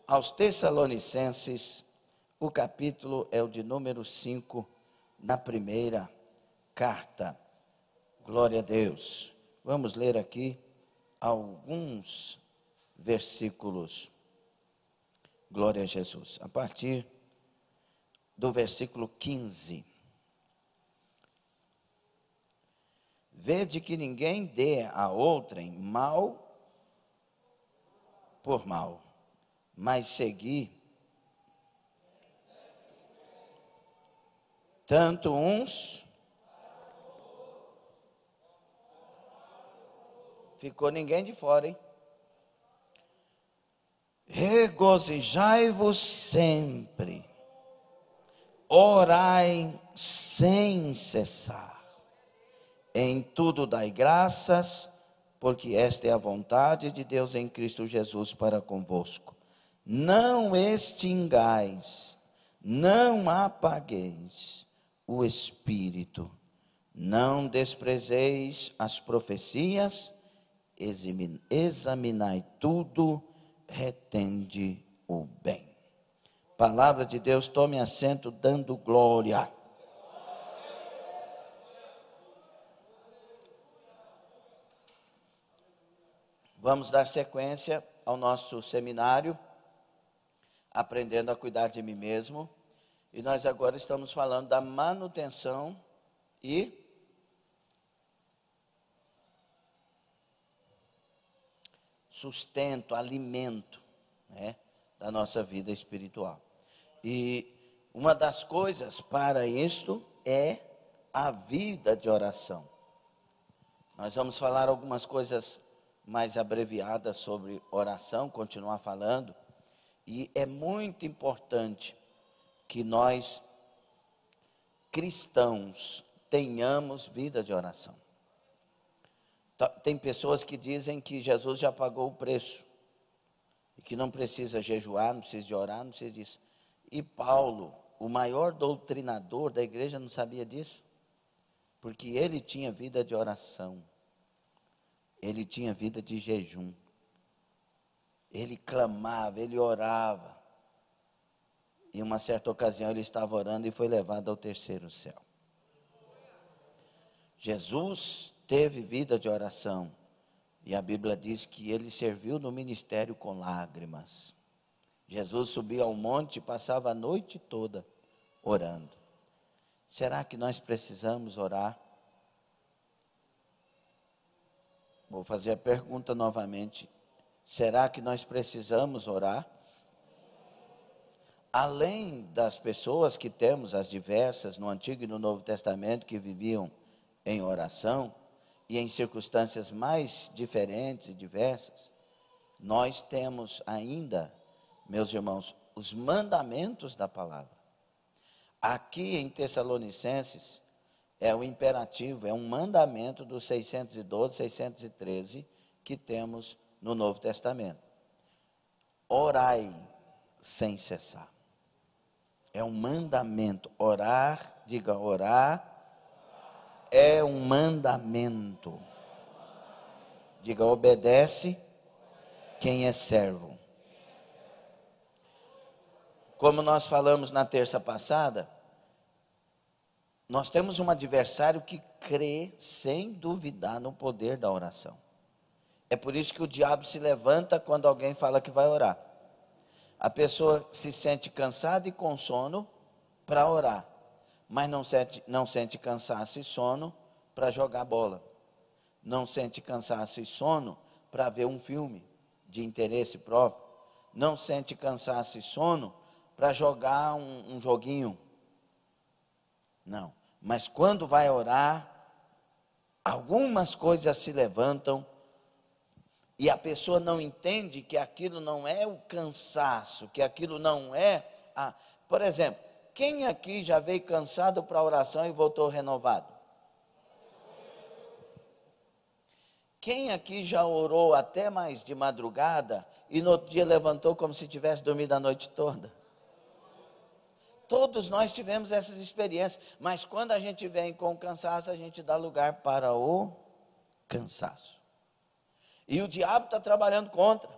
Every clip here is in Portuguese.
aos Tessalonicenses, o capítulo é o de número 5, na primeira carta. Glória a Deus. Vamos ler aqui alguns versículos. Glória a Jesus. A partir do versículo 15. Vede que ninguém dê a outrem mal por mal, mas segui tanto uns. Ficou ninguém de fora, hein? Regozijai-vos sempre, orai sem cessar, em tudo dai graças, porque esta é a vontade de Deus em Cristo Jesus para convosco. Não extingais, não apagueis o Espírito, não desprezeis as profecias, examinai tudo, retende o bem. Palavra de Deus, tome assento dando glória. Vamos dar sequência ao nosso seminário, Aprendendo a Cuidar de Mim Mesmo. E nós agora estamos falando da manutenção e sustento, alimento, né, da nossa vida espiritual. E uma das coisas para isto é a vida de oração. Nós vamos falar algumas coisas mais abreviadas sobre oração, continuar falando. E é muito importante que nós, cristãos, tenhamos vida de oração. Tem pessoas que dizem que Jesus já pagou o preço, e que não precisa jejuar, não precisa de orar, não precisa disso. E Paulo, o maior doutrinador da igreja, não sabia disso? Porque ele tinha vida de oração, ele tinha vida de jejum, ele clamava, ele orava. E uma certa ocasião ele estava orando e foi levado ao terceiro céu. Jesus teve vida de oração. E a Bíblia diz que ele serviu no ministério com lágrimas. Jesus subia ao monte e passava a noite toda orando. Será que nós precisamos orar? Vou fazer a pergunta novamente. Será que nós precisamos orar? Além das pessoas que temos, as diversas, no Antigo e no Novo Testamento, que viviam em oração, e em circunstâncias mais diferentes e diversas, nós temos ainda, meus irmãos, os mandamentos da palavra. Aqui em Tessalonicenses, é um imperativo, é um mandamento dos 612, 613, que temos no Novo Testamento. Orai sem cessar. É um mandamento. Orar, diga orar, é um mandamento. Diga obedece quem é servo. Como nós falamos na terça passada, nós temos um adversário que crê sem duvidar no poder da oração. É por isso que o diabo se levanta quando alguém fala que vai orar. A pessoa se sente cansada e com sono para orar, mas não sente cansaço e sono para jogar bola. Não sente cansaço e sono para ver um filme de interesse próprio. Não sente cansaço e sono para jogar um joguinho. Não. Mas quando vai orar, algumas coisas se levantam e a pessoa não entende que aquilo não é o cansaço, que aquilo não é... Por exemplo, quem aqui já veio cansado para a oração e voltou renovado? Quem aqui já orou até mais de madrugada e no outro dia levantou como se tivesse dormido a noite toda? Todos nós tivemos essas experiências, mas quando a gente vem com cansaço, a gente dá lugar para o cansaço. E o diabo está trabalhando contra,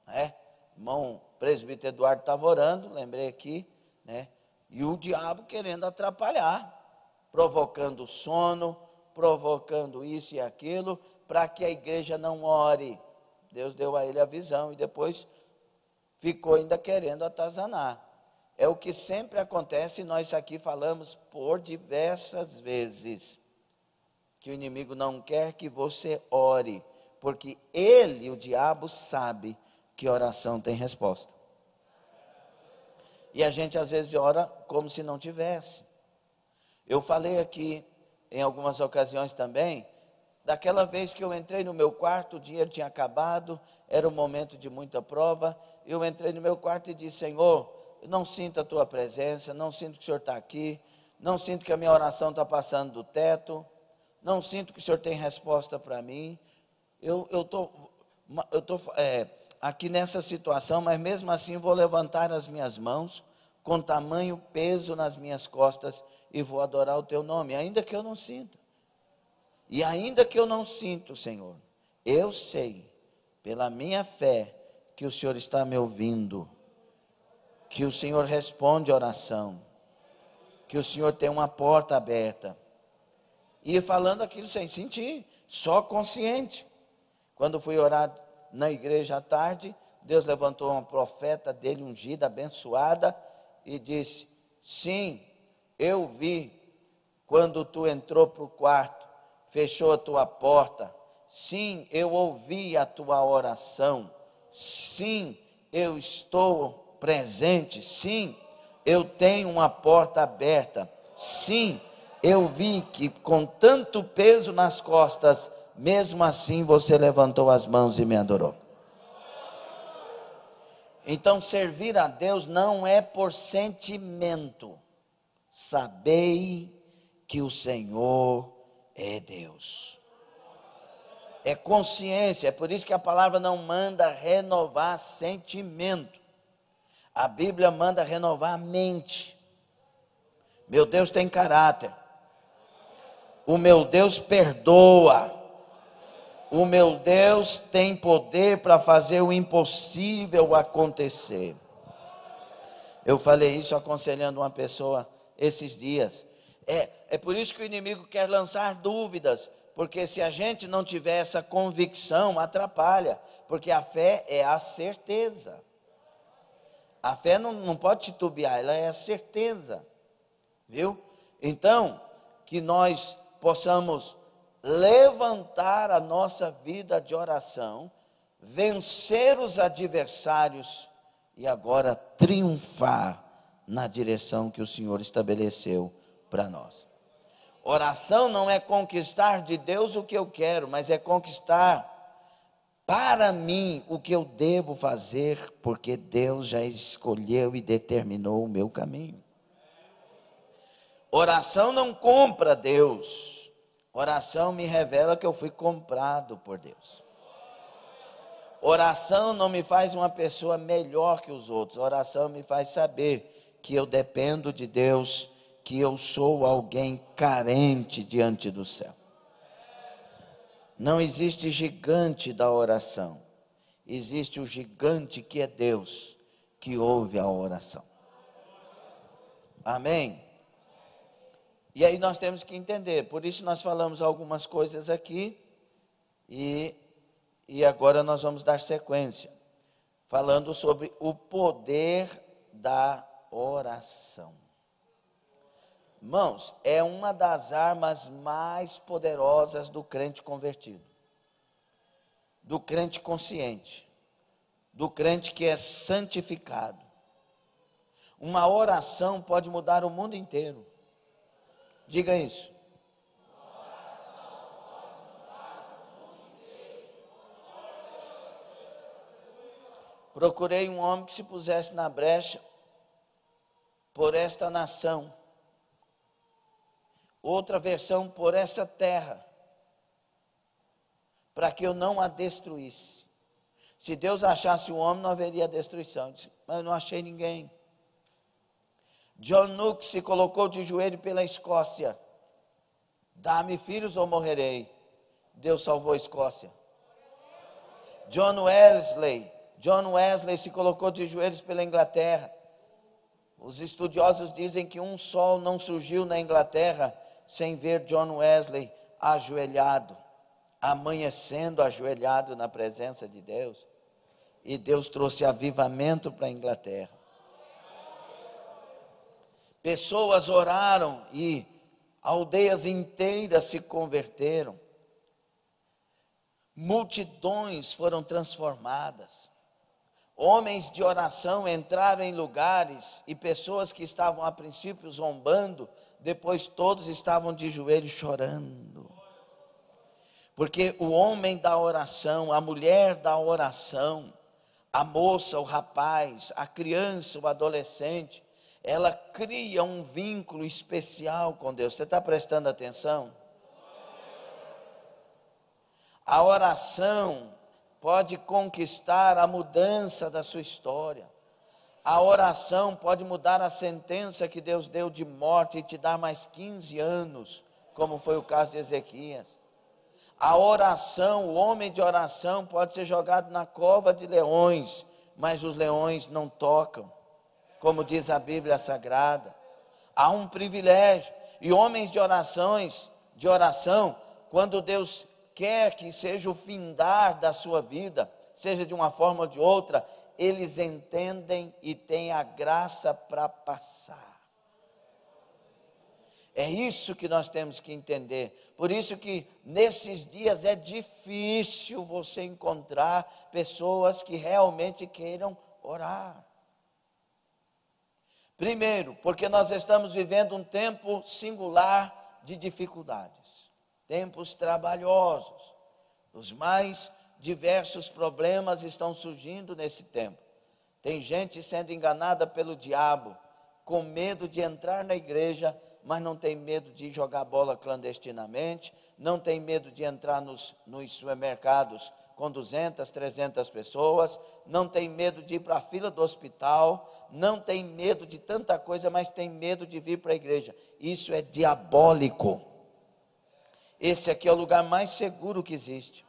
né? Irmão presbítero Eduardo estava orando, lembrei aqui, né? E o diabo querendo atrapalhar, provocando sono, provocando isso e aquilo, para que a igreja não ore. Deus deu a ele a visão e depois ficou ainda querendo atazanar. É o que sempre acontece, e nós aqui falamos por diversas vezes, que o inimigo não quer que você ore, porque ele, o diabo, sabe que oração tem resposta. E a gente às vezes ora como se não tivesse. Eu falei aqui em algumas ocasiões também, daquela vez que eu entrei no meu quarto, o dinheiro tinha acabado, era um momento de muita prova, eu entrei no meu quarto e disse: Senhor, eu não sinto a tua presença, não sinto que o Senhor está aqui, não sinto que a minha oração está passando do teto, não sinto que o Senhor tem resposta para mim, eu estou aqui nessa situação, mas mesmo assim vou levantar as minhas mãos, com tamanho peso nas minhas costas, e vou adorar o teu nome, ainda que eu não sinta. E ainda que eu não sinto, Senhor, eu sei, pela minha fé, que o Senhor está me ouvindo, que o Senhor responde a oração, que o Senhor tem uma porta aberta. E falando aquilo sem sentir, só consciente. Quando fui orar na igreja à tarde, Deus levantou uma profeta dele, ungida, abençoada, e disse: sim, eu vi quando tu entrou para o quarto, fechou a tua porta, sim, eu ouvi a tua oração, sim, eu estou presente, sim, eu tenho uma porta aberta, sim, eu vi que com tanto peso nas costas, mesmo assim você levantou as mãos e me adorou. Então servir a Deus não é por sentimento. Sabei que o Senhor é Deus. É consciência, é por isso que a palavra não manda renovar sentimento. A Bíblia manda renovar a mente. Meu Deus tem caráter. O meu Deus perdoa. O meu Deus tem poder para fazer o impossível acontecer. Eu falei isso aconselhando uma pessoa esses dias. É por isso que o inimigo quer lançar dúvidas, porque se a gente não tiver essa convicção, atrapalha, porque a fé é a certeza. A fé não pode titubear, ela é a certeza, viu? Então, que nós possamos levantar a nossa vida de oração, vencer os adversários e agora triunfar na direção que o Senhor estabeleceu para nós. Oração não é conquistar de Deus o que eu quero, mas é conquistar para mim o que eu devo fazer, porque Deus já escolheu e determinou o meu caminho. Oração não compra Deus. Oração me revela que eu fui comprado por Deus. Oração não me faz uma pessoa melhor que os outros. Oração me faz saber que eu dependo de Deus, que eu sou alguém carente diante do céu. Não existe gigante da oração. Existe o gigante que é Deus, que ouve a oração. Amém? E aí nós temos que entender, por isso nós falamos algumas coisas aqui, e agora nós vamos dar sequência, falando sobre o poder da oração. Irmãos, é uma das armas mais poderosas do crente convertido, do crente consciente, do crente que é santificado. Uma oração pode mudar o mundo inteiro. Diga isso. Procurei um homem que se pusesse na brecha por esta nação. Outra versão, por essa terra, para que eu não a destruísse. Se Deus achasse um homem, não haveria destruição. Eu disse, mas eu não achei ninguém. John Knox se colocou de joelho pela Escócia. Dá-me filhos ou morrerei. Deus salvou a Escócia. John Wesley John Wesley se colocou de joelhos pela Inglaterra. Os estudiosos dizem que um sol não surgiu na Inglaterra sem ver John Wesley ajoelhado, amanhecendo ajoelhado na presença de Deus. E Deus trouxe avivamento para a Inglaterra. Pessoas oraram e aldeias inteiras se converteram. Multidões foram transformadas. Homens de oração entraram em lugares e pessoas que estavam a princípio zombando, depois todos estavam de joelhos chorando. Porque o homem da oração, a mulher da oração, a moça, o rapaz, a criança, o adolescente, ela cria um vínculo especial com Deus. Você está prestando atenção? A oração pode conquistar a mudança da sua história. A oração pode mudar a sentença que Deus deu de morte e te dar mais 15 anos, como foi o caso de Ezequias. A oração, o homem de oração pode ser jogado na cova de leões, mas os leões não tocam, como diz a Bíblia Sagrada. Há um privilégio, e homens de oração, quando Deus quer que seja o findar da sua vida, seja de uma forma ou de outra, eles entendem e têm a graça para passar. É isso que nós temos que entender. Por isso que nesses dias é difícil você encontrar pessoas que realmente queiram orar. Primeiro, porque nós estamos vivendo um tempo singular de dificuldades. Tempos trabalhosos, os mais diversos problemas estão surgindo nesse tempo. Tem gente sendo enganada pelo diabo, com medo de entrar na igreja, mas não tem medo de jogar bola clandestinamente, não tem medo de entrar nos supermercados com 200, 300 pessoas, não tem medo de ir para a fila do hospital, não tem medo de tanta coisa, mas tem medo de vir para a igreja. Isso é diabólico. Esse aqui é o lugar mais seguro que existe.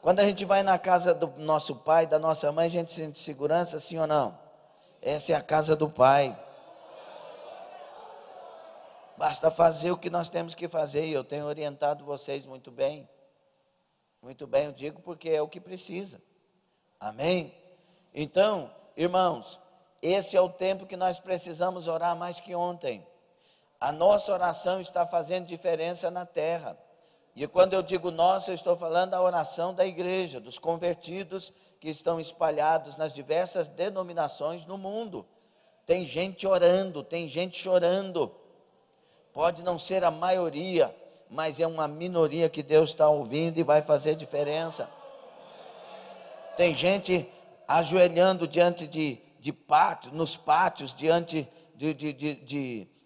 Quando a gente vai na casa do nosso pai, da nossa mãe, a gente sente segurança, sim ou não? Essa é a casa do Pai. Basta fazer o que nós temos que fazer, e eu tenho orientado vocês muito bem. Muito bem, eu digo porque é o que precisa. Amém? Então, irmãos, esse é o tempo que nós precisamos orar mais que ontem. A nossa oração está fazendo diferença na terra. E quando eu digo nossa, eu estou falando da oração da igreja, dos convertidos que estão espalhados nas diversas denominações no mundo. Tem gente orando, tem gente chorando. Pode não ser a maioria, mas é uma minoria que Deus está ouvindo e vai fazer diferença. Tem gente ajoelhando diante de pátios, nos pátios, diante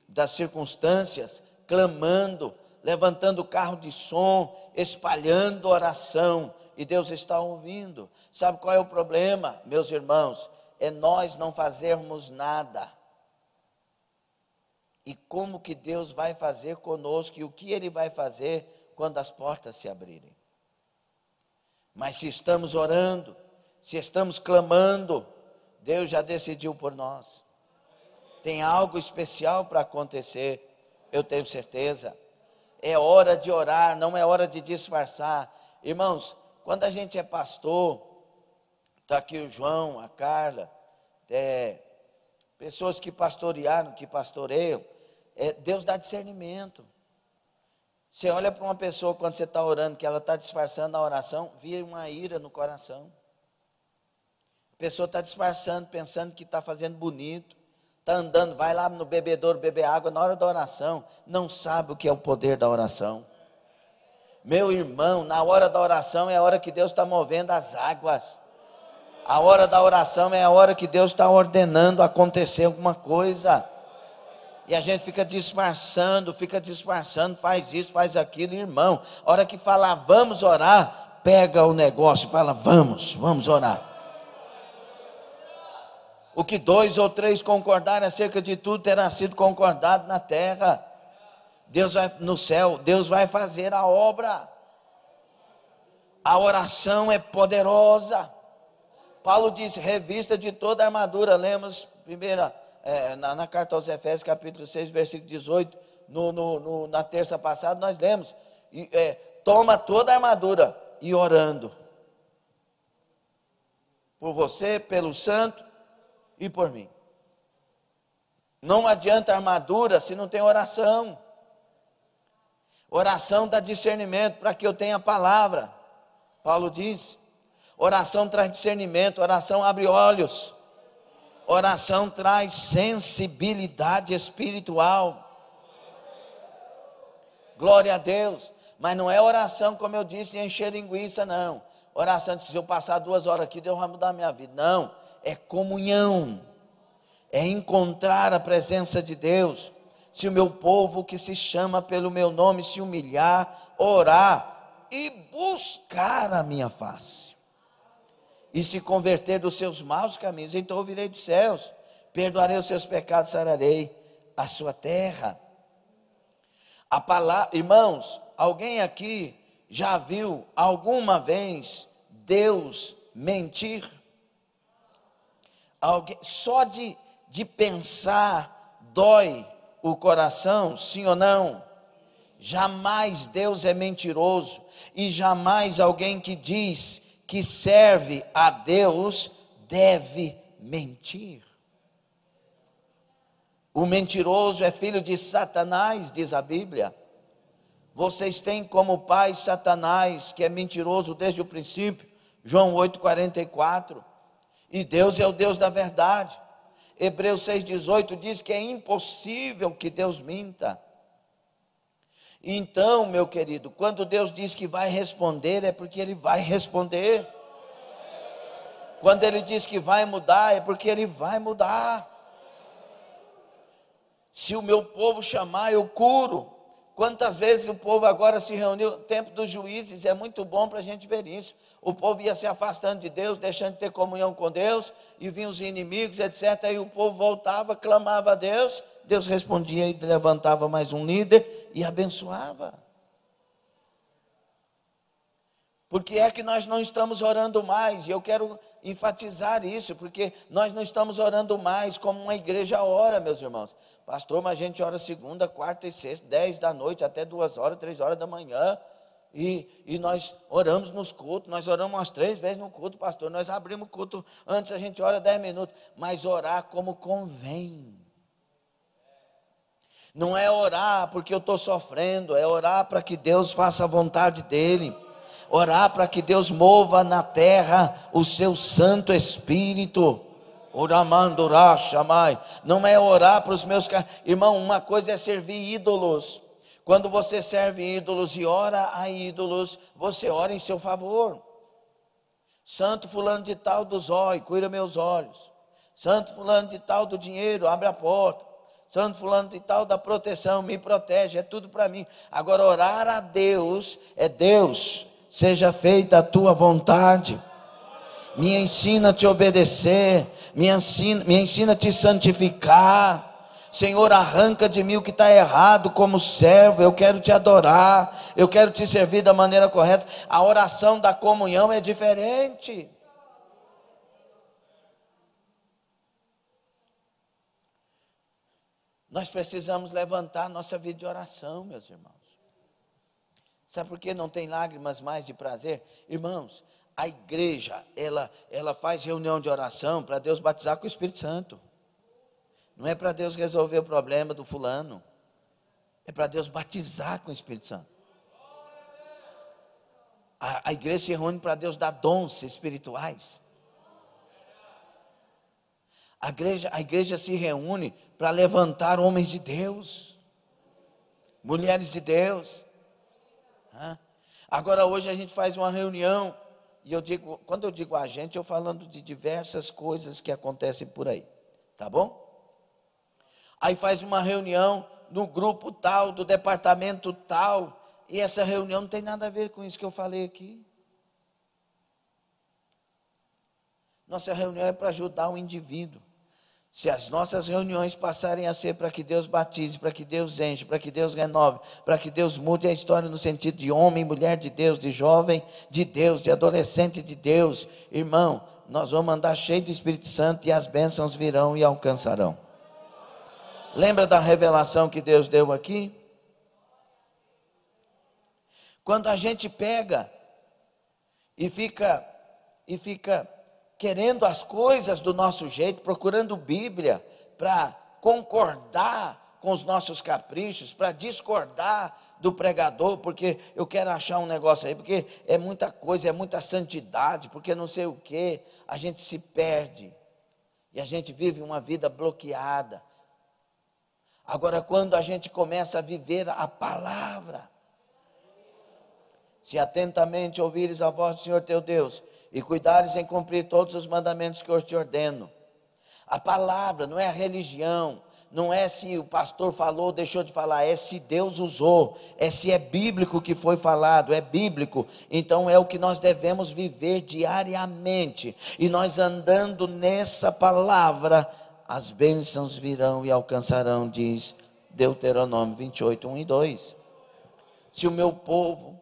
das circunstâncias, clamando, levantando carro de som, espalhando oração, e Deus está ouvindo. Sabe qual é o problema, meus irmãos? É nós não fazermos nada. E como que Deus vai fazer conosco, e o que Ele vai fazer quando as portas se abrirem? Mas se estamos orando, se estamos clamando, Deus já decidiu por nós. Tem algo especial para acontecer, eu tenho certeza. É hora de orar, não é hora de disfarçar. Irmãos, quando a gente é pastor, está aqui o João, a Carla, pessoas que pastorearam, que pastoreiam, Deus dá discernimento. Você olha para uma pessoa quando você está orando, que ela está disfarçando a oração, vira uma ira no coração. A pessoa está disfarçando, pensando que está fazendo bonito, está andando, vai lá no bebedouro beber água na hora da oração, não sabe o que é o poder da oração. Meu irmão, na hora da oração é a hora que Deus está movendo as águas. A hora da oração é a hora que Deus está ordenando acontecer alguma coisa. E a gente fica disfarçando, faz isso, faz aquilo, irmão. A hora que falar, vamos orar, pega o negócio e fala, vamos orar. O que 2 ou 3 concordarem acerca de tudo terá sido concordado na terra. Deus vai no céu, Deus vai fazer a obra. A oração é poderosa. Paulo disse, revista de toda a armadura. Lemos na carta aos Efésios, capítulo 6, versículo 18. Na terça passada nós lemos. Toma toda a armadura e orando. Por você, pelo santo e por mim. Não adianta armadura se não tem oração. Oração dá discernimento para que eu tenha a palavra. Paulo diz. Oração traz discernimento, oração abre olhos. Oração traz sensibilidade espiritual. Glória a Deus. Mas não é oração, como eu disse, encher linguiça, não. Oração de se eu passar 2 horas aqui, Deus vai mudar a minha vida. Não, é comunhão. É encontrar a presença de Deus. Se o meu povo que se chama pelo meu nome se humilhar, orar e buscar a minha face. E se converter dos seus maus caminhos, então ouvirei dos céus, perdoarei os seus pecados, sararei a sua terra. A palavra, irmãos, alguém aqui já viu alguma vez Deus mentir? Alguém, só de pensar dói o coração, sim ou não? Jamais Deus é mentiroso, e jamais alguém que diz que serve a Deus deve mentir. O mentiroso é filho de Satanás, diz a Bíblia. Vocês têm como pai Satanás, que é mentiroso desde o princípio, João 8,44. E Deus é o Deus da verdade. Hebreus 6,18 diz que é impossível que Deus minta. Então, meu querido, quando Deus diz que vai responder, é porque Ele vai responder. Quando Ele diz que vai mudar, é porque Ele vai mudar. Se o meu povo chamar, eu curo. Quantas vezes o povo agora se reuniu, no tempo dos juízes, é muito bom para a gente ver isso. O povo ia se afastando de Deus, deixando de ter comunhão com Deus, e vinham os inimigos, etc. Aí o povo voltava, clamava a Deus, Deus respondia e levantava mais um líder e abençoava. Por que é que nós não estamos orando mais? E eu quero enfatizar isso, porque nós não estamos orando mais como uma igreja ora, meus irmãos. Pastor, mas a gente ora segunda, quarta e sexta, 10 da noite, até 2 horas, 3 horas da manhã. E nós oramos nos cultos, nós oramos umas 3 vezes no culto, pastor. Nós abrimos o culto, antes a gente ora 10 minutos, mas orar como convém. Não é orar porque eu estou sofrendo, é orar para que Deus faça a vontade dEle. Orar para que Deus mova na terra o seu Santo Espírito. Não é orar para os meus... Irmão, uma coisa é servir ídolos. Quando você serve ídolos e ora a ídolos, você ora em seu favor. Santo fulano de tal do zóio, cuida meus olhos. Santo fulano de tal do dinheiro, abre a porta. Santo fulano de tal da proteção, me protege, é tudo para mim. Agora orar a Deus, é Deus, seja feita a tua vontade. Me ensina a te obedecer, me ensina a te santificar. Senhor, arranca de mim o que está errado como servo. Eu quero te adorar, eu quero te servir da maneira correta. A oração da comunhão é diferente. Nós precisamos levantar nossa vida de oração, meus irmãos. Sabe por que não tem lágrimas mais de prazer? Irmãos, a igreja, ela faz reunião de oração para Deus batizar com o Espírito Santo. Não é para Deus resolver o problema do fulano. É para Deus batizar com o Espírito Santo. A igreja se reúne para Deus dar dons espirituais. A igreja se reúne para levantar homens de Deus, mulheres de Deus. Agora hoje a gente faz uma reunião, e quando eu digo a gente, eu falando de diversas coisas que acontecem por aí, tá bom? Aí faz uma reunião no grupo tal, do departamento tal, e essa reunião não tem nada a ver com isso que eu falei aqui. Nossa reunião é para ajudar o indivíduo. Se as nossas reuniões passarem a ser para que Deus batize, para que Deus enche, para que Deus renove, para que Deus mude a história no sentido de homem, mulher de Deus, de jovem de Deus, de adolescente de Deus, irmão, nós vamos andar cheio do Espírito Santo e as bênçãos virão e alcançarão. Lembra da revelação que Deus deu aqui? Quando a gente pega e fica querendo as coisas do nosso jeito, procurando Bíblia para concordar com os nossos caprichos, para discordar do pregador, porque eu quero achar um negócio aí, porque é muita coisa, é muita santidade, porque não sei o que, a gente se perde, e a gente vive uma vida bloqueada. Agora, quando a gente começa a viver a palavra, se atentamente ouvires a voz do Senhor teu Deus, e cuidares em cumprir todos os mandamentos que eu te ordeno. A palavra não é a religião, não é se o pastor falou ou deixou de falar, é se Deus usou, é se é bíblico o que foi falado, é bíblico. Então é o que nós devemos viver diariamente, e nós andando nessa palavra, as bênçãos virão e alcançarão, diz Deuteronômio 28, 1 e 2. Se o meu povo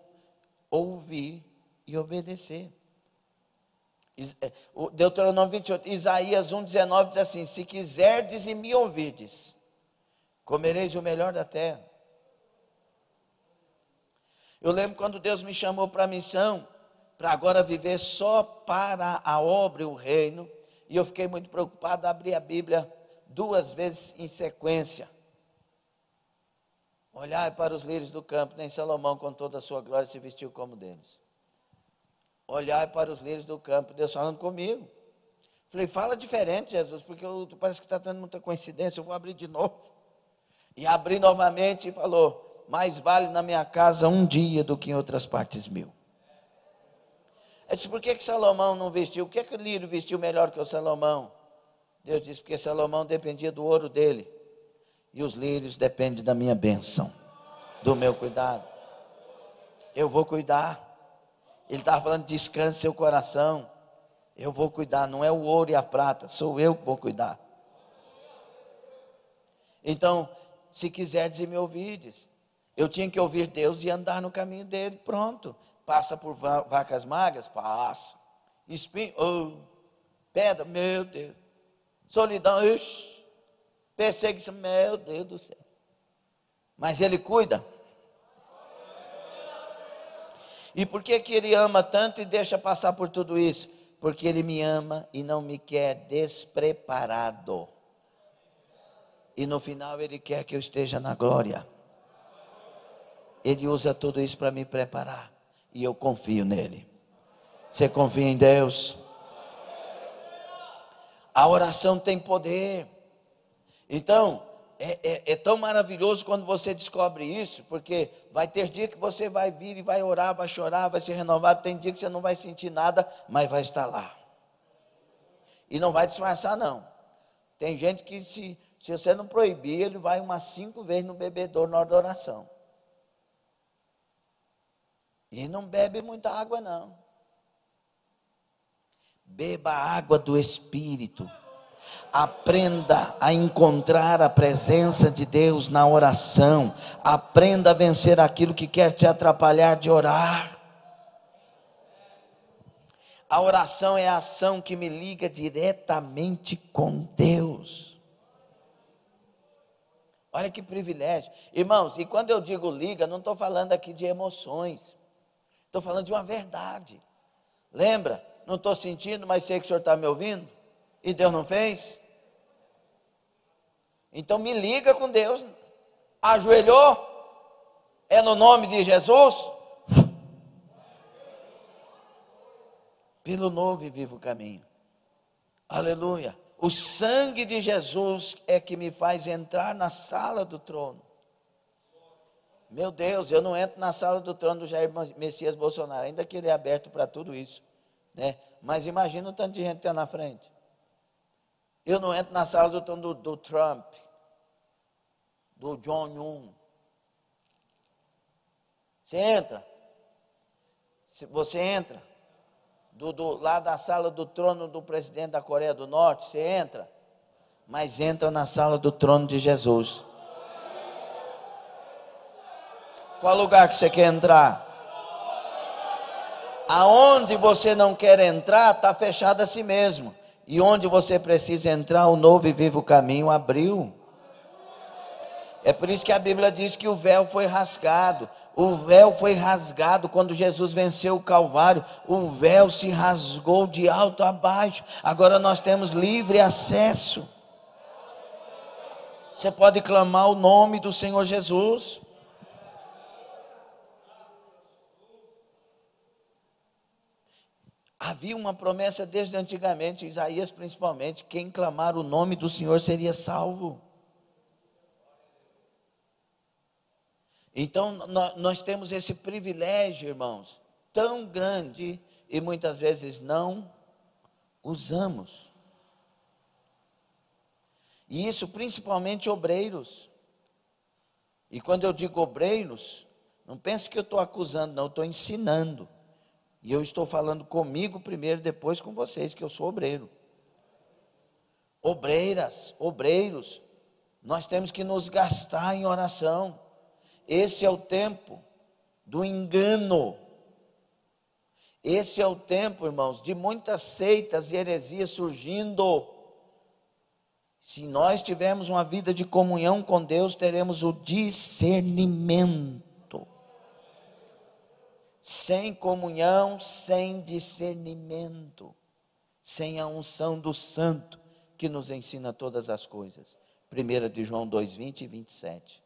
ouvir e obedecer. Deuteronômio 28, Isaías 1,19 diz assim: se quiserdes e me ouvirdes, comereis o melhor da terra. Eu lembro quando Deus me chamou para a missão, para agora viver só para a obra e o reino, e eu fiquei muito preocupado, abri a Bíblia 2 vezes em sequência. Olhai para os lírios do campo, nem Salomão com toda a sua glória se vestiu como deles. Olhai para os lírios do campo, Deus falando comigo. Falei, fala diferente, Jesus, porque parece que está tendo muita coincidência, eu vou abrir de novo. E abri novamente e falou, mais vale na minha casa um dia do que em outras partes 1000. Eu disse, por que Salomão não vestiu? Por que o lírio vestiu melhor que o Salomão? Deus disse, porque Salomão dependia do ouro dele, e os lírios dependem da minha bênção, do meu cuidado. Eu vou cuidar. Ele estava falando, descanse seu coração, eu vou cuidar, não é o ouro e a prata, sou eu que vou cuidar. Então, se quiserdes e me ouvirdes, eu tinha que ouvir Deus e andar no caminho dele, pronto. Passa por vacas magras? Passa. Espinho? Oh. Pedra? Meu Deus. Solidão? Ixi. Perseguição? Meu Deus do céu. Mas ele cuida. E por que ele ama tanto e deixa passar por tudo isso? Porque ele me ama e não me quer despreparado. E no final ele quer que eu esteja na glória. Ele usa tudo isso para me preparar. E eu confio nele. Você confia em Deus? A oração tem poder. Então, é tão maravilhoso quando você descobre isso, porque vai ter dia que você vai vir e vai orar, vai chorar, vai ser renovado. Tem dia que você não vai sentir nada, mas vai estar lá. E não vai disfarçar, não. Tem gente que se você não proibir, ele vai umas 5 vezes no bebedouro na hora da oração. E não bebe muita água, não. Beba a água do Espírito. Aprenda a encontrar a presença de Deus na oração. Aprenda a vencer aquilo que quer te atrapalhar de orar. A oração é a ação que me liga diretamente com Deus. Olha que privilégio. Irmãos, e quando eu digo liga, não estou falando aqui de emoções. Estou falando de uma verdade. Lembra? Não estou sentindo, mas sei que o Senhor está me ouvindo. E Deus não fez? Então me liga com Deus. Ajoelhou? É no nome de Jesus? Pelo novo e vivo caminho. Aleluia. O sangue de Jesus é que me faz entrar na sala do trono. Meu Deus, eu não entro na sala do trono do Jair Messias Bolsonaro, ainda que ele é aberto para tudo isso, né? Mas imagina o tanto de gente que está na frente. Eu não entro na sala do trono do Trump, do Jong-un. Você entra. Você entra. Lá da sala do trono do presidente da Coreia do Norte, você entra. mas entra na sala do trono de Jesus. Qual lugar que você quer entrar? Aonde você não quer entrar, está fechado a si mesmo. E onde você precisa entrar, o novo e vivo caminho abriu. É por isso que a Bíblia diz que o véu foi rasgado. O véu foi rasgado quando Jesus venceu o Calvário. O véu se rasgou de alto a baixo. Agora nós temos livre acesso. Você pode clamar o nome do Senhor Jesus. Havia uma promessa desde antigamente, Isaías principalmente, quem clamar o nome do Senhor seria salvo. Então nós temos esse privilégio, irmãos, tão grande e muitas vezes não usamos. E isso principalmente obreiros. E quando eu digo obreiros, não pense que eu estou acusando, não, eu estou ensinando. E eu estou falando comigo primeiro, depois com vocês, que eu sou obreiro. Obreiras, obreiros, nós temos que nos gastar em oração. Esse é o tempo do engano. Esse é o tempo, irmãos, de muitas seitas e heresias surgindo. Se nós tivermos uma vida de comunhão com Deus, teremos o discernimento. Sem comunhão, sem discernimento, sem a unção do Santo, que nos ensina todas as coisas. 1 de João 2, 20 e 27.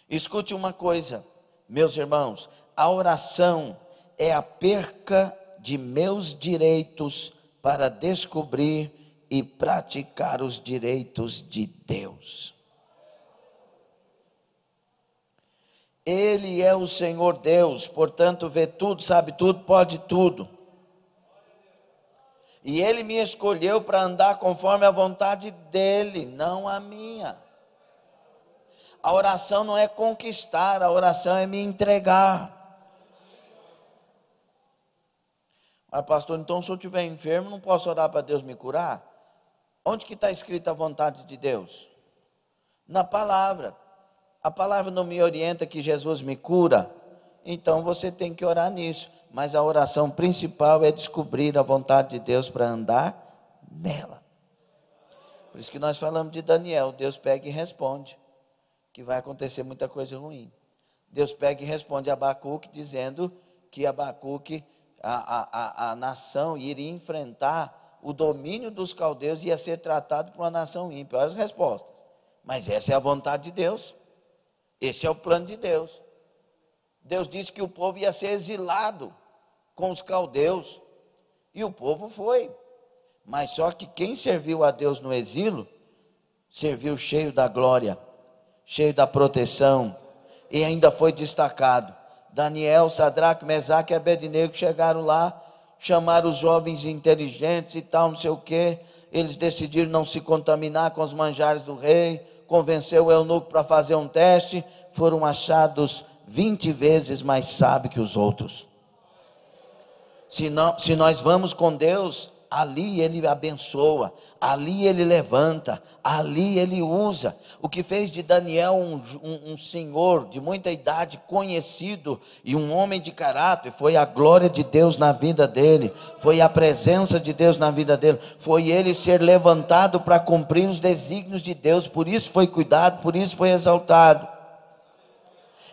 Escute uma coisa, meus irmãos, a oração é a perca de meus direitos para descobrir e praticar os direitos de Deus. Ele é o Senhor Deus, portanto vê tudo, sabe tudo, pode tudo. E Ele me escolheu para andar conforme a vontade dEle, não a minha. A oração não é conquistar, a oração é me entregar. Mas pastor, então se eu estiver enfermo, não posso orar para Deus me curar? Onde que está escrita a vontade de Deus? Na palavra. A palavra não me orienta que Jesus me cura, então você tem que orar nisso. Mas a oração principal é descobrir a vontade de Deus para andar nela. Por isso que nós falamos de Daniel, Deus pega e responde, que vai acontecer muita coisa ruim. Deus pega e responde a Abacuque, dizendo que Abacuque, a nação iria enfrentar o domínio dos caldeus, ia ser tratado por uma nação ímpia. Olha as respostas. Mas essa é a vontade de Deus. Esse é o plano de Deus. Deus disse que o povo ia ser exilado com os caldeus. E o povo foi. Mas só que quem serviu a Deus no exílio, serviu cheio da glória, cheio da proteção, e ainda foi destacado. Daniel, Sadraque, Mesaque e Abednego chegaram lá, chamaram os jovens inteligentes e tal, não sei o quê. Eles decidiram não se contaminar com os manjares do rei. Convenceu o eunuco para fazer um teste, foram achados 20 vezes mais sábios que os outros. Se nós vamos com Deus, ali Ele abençoa, ali Ele levanta, ali Ele usa. O que fez de Daniel um senhor de muita idade, conhecido, e um homem de caráter, foi a glória de Deus na vida dele, foi a presença de Deus na vida dele, foi ele ser levantado para cumprir os desígnios de Deus, por isso foi cuidado, por isso foi exaltado.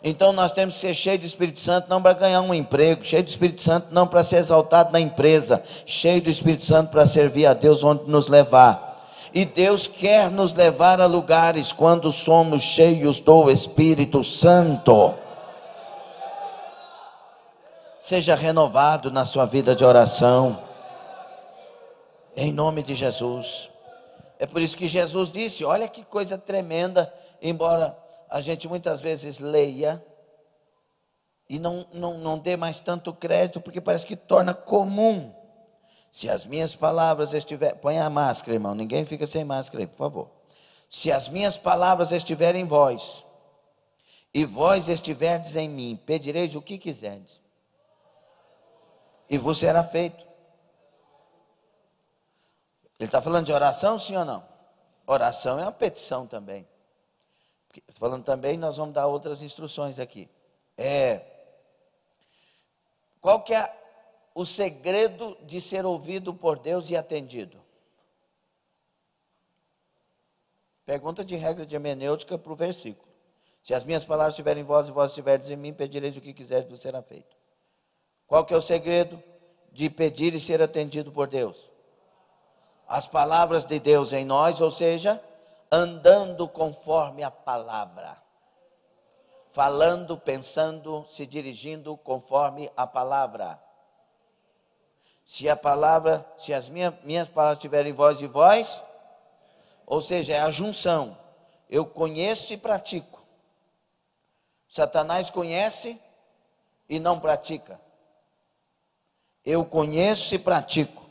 Então nós temos que ser cheios do Espírito Santo, não para ganhar um emprego, cheio do Espírito Santo não para ser exaltado na empresa, cheio do Espírito Santo para servir a Deus onde nos levar. E Deus quer nos levar a lugares quando somos cheios do Espírito Santo. Seja renovado na sua vida de oração, em nome de Jesus. É por isso que Jesus disse, olha que coisa tremenda, embora a gente muitas vezes leia e não dê mais tanto crédito, porque parece que torna comum. Se as minhas palavras estiverem... Põe a máscara, irmão, ninguém fica sem máscara aí, por favor. Se as minhas palavras estiverem em vós, e vós estiverdes em mim, pedireis o que quiserdes, e vos será feito. Ele está falando de oração, sim ou não? Oração é uma petição também. Falando também, nós vamos dar outras instruções aqui. Qual que é o segredo de ser ouvido por Deus e atendido? Pergunta de regra de hermenêutica para o versículo. Se as minhas palavras estiverem em vós e vós estiverdes em mim, pedireis o que quiseres e vos será feito. Qual que é o segredo de pedir e ser atendido por Deus? As palavras de Deus em nós, ou seja, andando conforme a palavra. Falando, pensando, se dirigindo conforme a palavra. Se as minhas palavras estiverem em vós e vós, ou seja, é a junção. Eu conheço e pratico. Satanás conhece e não pratica. Eu conheço e pratico.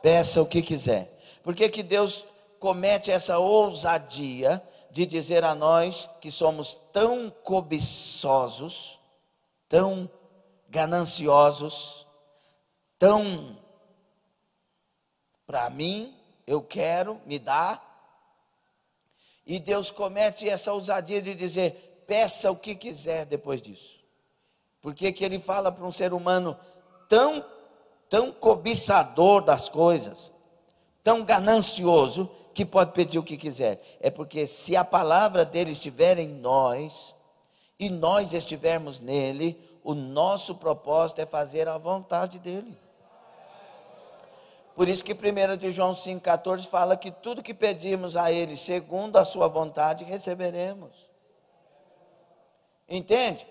Peça o que quiser. Por que que Deus comete essa ousadia de dizer a nós que somos tão cobiçosos, tão gananciosos, tão para mim, eu quero, me dá? E Deus comete essa ousadia de dizer, peça o que quiser depois disso. Por que que ele fala para um ser humano tão cobiçador das coisas, tão ganancioso, que pode pedir o que quiser? É porque se a palavra dele estiver em nós, e nós estivermos nele, o nosso propósito é fazer a vontade dele. Por isso que 1 de João 5,14 fala que tudo que pedimos a ele, segundo a sua vontade, receberemos. Entende?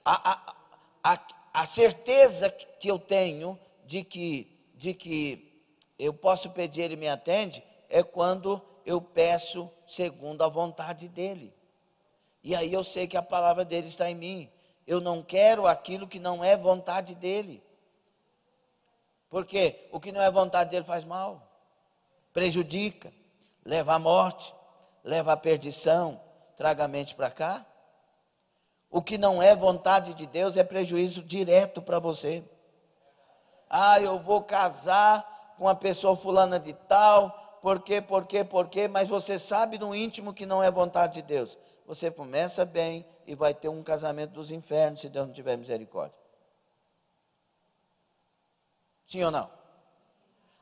A certeza que eu tenho de que eu posso pedir, ele me atende, é quando eu peço segundo a vontade dele. E aí eu sei que a palavra dele está em mim. Eu não quero aquilo que não é vontade dele. Porque o que não é vontade dele faz mal, prejudica, leva à morte, leva à perdição, traga a mente para cá. O que não é vontade de Deus é prejuízo direto para você. Eu vou casar com a pessoa fulana de tal, por quê, mas você sabe no íntimo que não é vontade de Deus. Você começa bem e vai ter um casamento dos infernos, se Deus não tiver misericórdia. Sim ou não?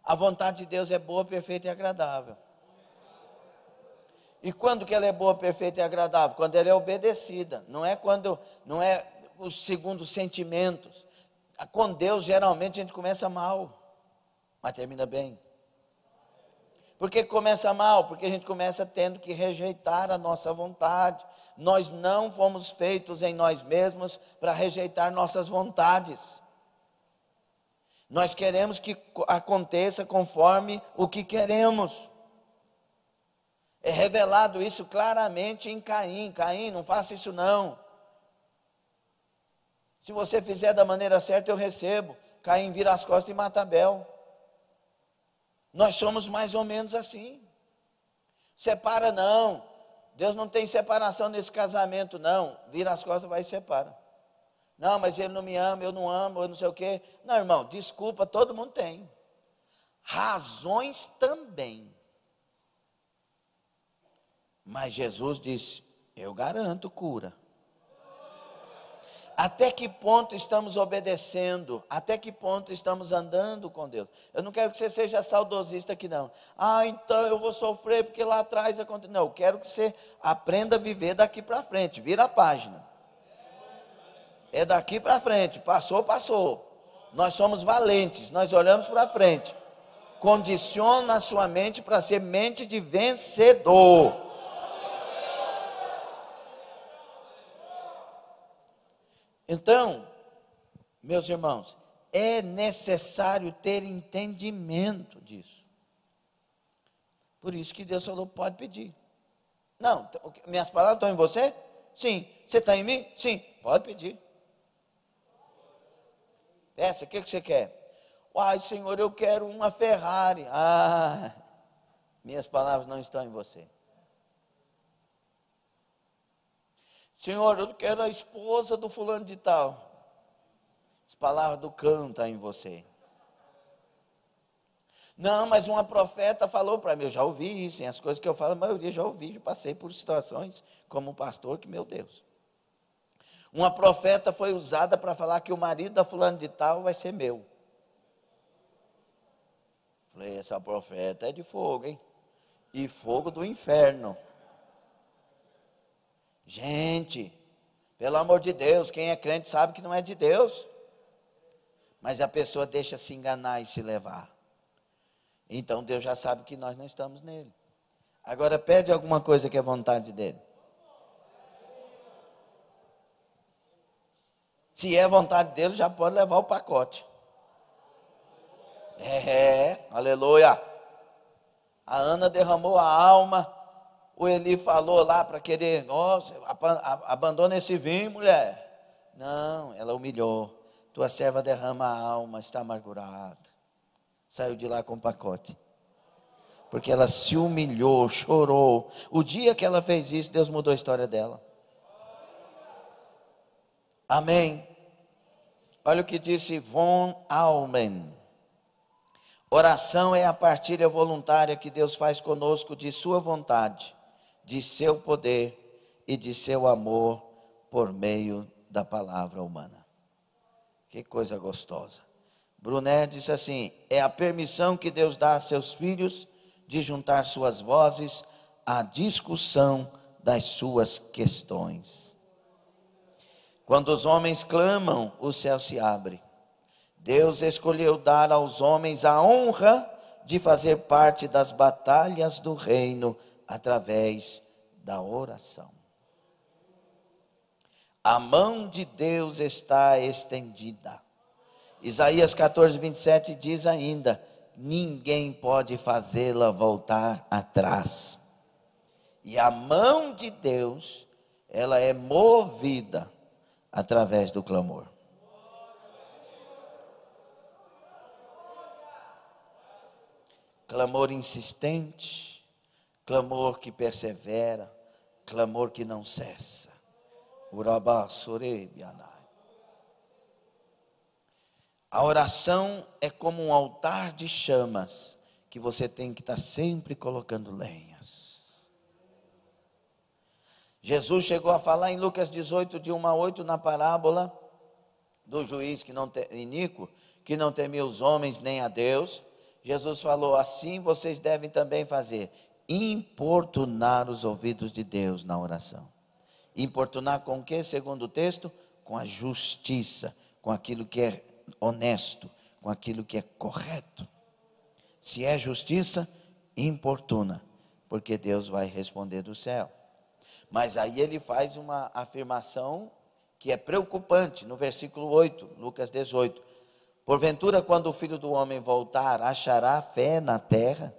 A vontade de Deus é boa, perfeita e agradável. E quando que ela é boa, perfeita e agradável? Quando ela é obedecida. Não é os segundos sentimentos. Com Deus, geralmente, a gente começa mal, mas termina bem. Por que começa mal? Porque a gente começa tendo que rejeitar a nossa vontade. Nós não fomos feitos em nós mesmos para rejeitar nossas vontades. Nós queremos que aconteça conforme o que queremos. É revelado isso claramente em Caim. Caim, não faça isso não. Se você fizer da maneira certa, eu recebo. Caim vira as costas e mata Abel. Nós somos mais ou menos assim. Separa não. Deus não tem separação nesse casamento não. Vira as costas e vai e separa. Não, mas ele não me ama, eu não amo, eu não sei o quê. Não, irmão, desculpa, todo mundo tem. Razões também. Mas Jesus disse, eu garanto cura. Até que ponto estamos obedecendo? Até que ponto estamos andando com Deus? Eu não quero que você seja saudosista aqui não. Então eu vou sofrer porque lá atrás aconteceu. Não, eu quero que você aprenda a viver daqui para frente. Vira a página. É daqui para frente. Passou, passou. Nós somos valentes. Nós olhamos para frente. Condiciona a sua mente para ser mente de vencedor. Então, meus irmãos, é necessário ter entendimento disso. Por isso que Deus falou, pode pedir. Não, minhas palavras estão em você? Sim. Você está em mim? Sim. Pode pedir. Peça, o que você quer? Senhor, eu quero uma Ferrari. Minhas palavras não estão em você. Senhor, eu quero a esposa do fulano de tal. As palavras do cão estão em você. Não, mas uma profeta falou para mim, eu já ouvi isso, as coisas que eu falo, a maioria já ouvi, já passei por situações como pastor, que meu Deus. Uma profeta foi usada para falar que o marido da fulana de tal vai ser meu. Falei, essa profeta é de fogo, hein? E fogo do inferno. Gente, pelo amor de Deus, quem é crente sabe que não é de Deus. Mas a pessoa deixa se enganar e se levar. Então Deus já sabe que nós não estamos nele. Agora pede alguma coisa que é vontade dele. Se é vontade dele, já pode levar o pacote. Aleluia. A Ana derramou a alma. O Eli falou lá para querer, nossa, abandona esse vinho, mulher. Não, ela humilhou. Tua serva derrama a alma, está amargurada. Saiu de lá com o pacote. Porque ela se humilhou, chorou. O dia que ela fez isso, Deus mudou a história dela. Amém. Olha o que disse Von Almen. Oração é a partilha voluntária que Deus faz conosco de sua vontade, de seu poder e de seu amor por meio da palavra humana. Que coisa gostosa. Brunet disse assim, é a permissão que Deus dá a seus filhos de juntar suas vozes à discussão das suas questões. Quando os homens clamam, o céu se abre. Deus escolheu dar aos homens a honra de fazer parte das batalhas do reino através da oração. A mão de Deus está estendida. Isaías 14, 27 diz ainda, ninguém pode fazê-la voltar atrás. E a mão de Deus, ela é movida através do clamor. Clamor insistente, clamor que persevera, clamor que não cessa. A oração é como um altar de chamas, que você tem que estar sempre colocando lenhas. Jesus chegou a falar em Lucas 18, de 1 a 8, na parábola do juiz iníquo, que não temia os homens nem a Deus. Jesus falou, assim vocês devem também fazer, importunar os ouvidos de Deus na oração. Importunar com o que, segundo o texto? Com a justiça, com aquilo que é honesto, com aquilo que é correto. Se é justiça, importuna, porque Deus vai responder do céu. Mas aí ele faz uma afirmação que é preocupante, no versículo 8, Lucas 18. Porventura, quando o Filho do Homem voltar, achará fé na terra?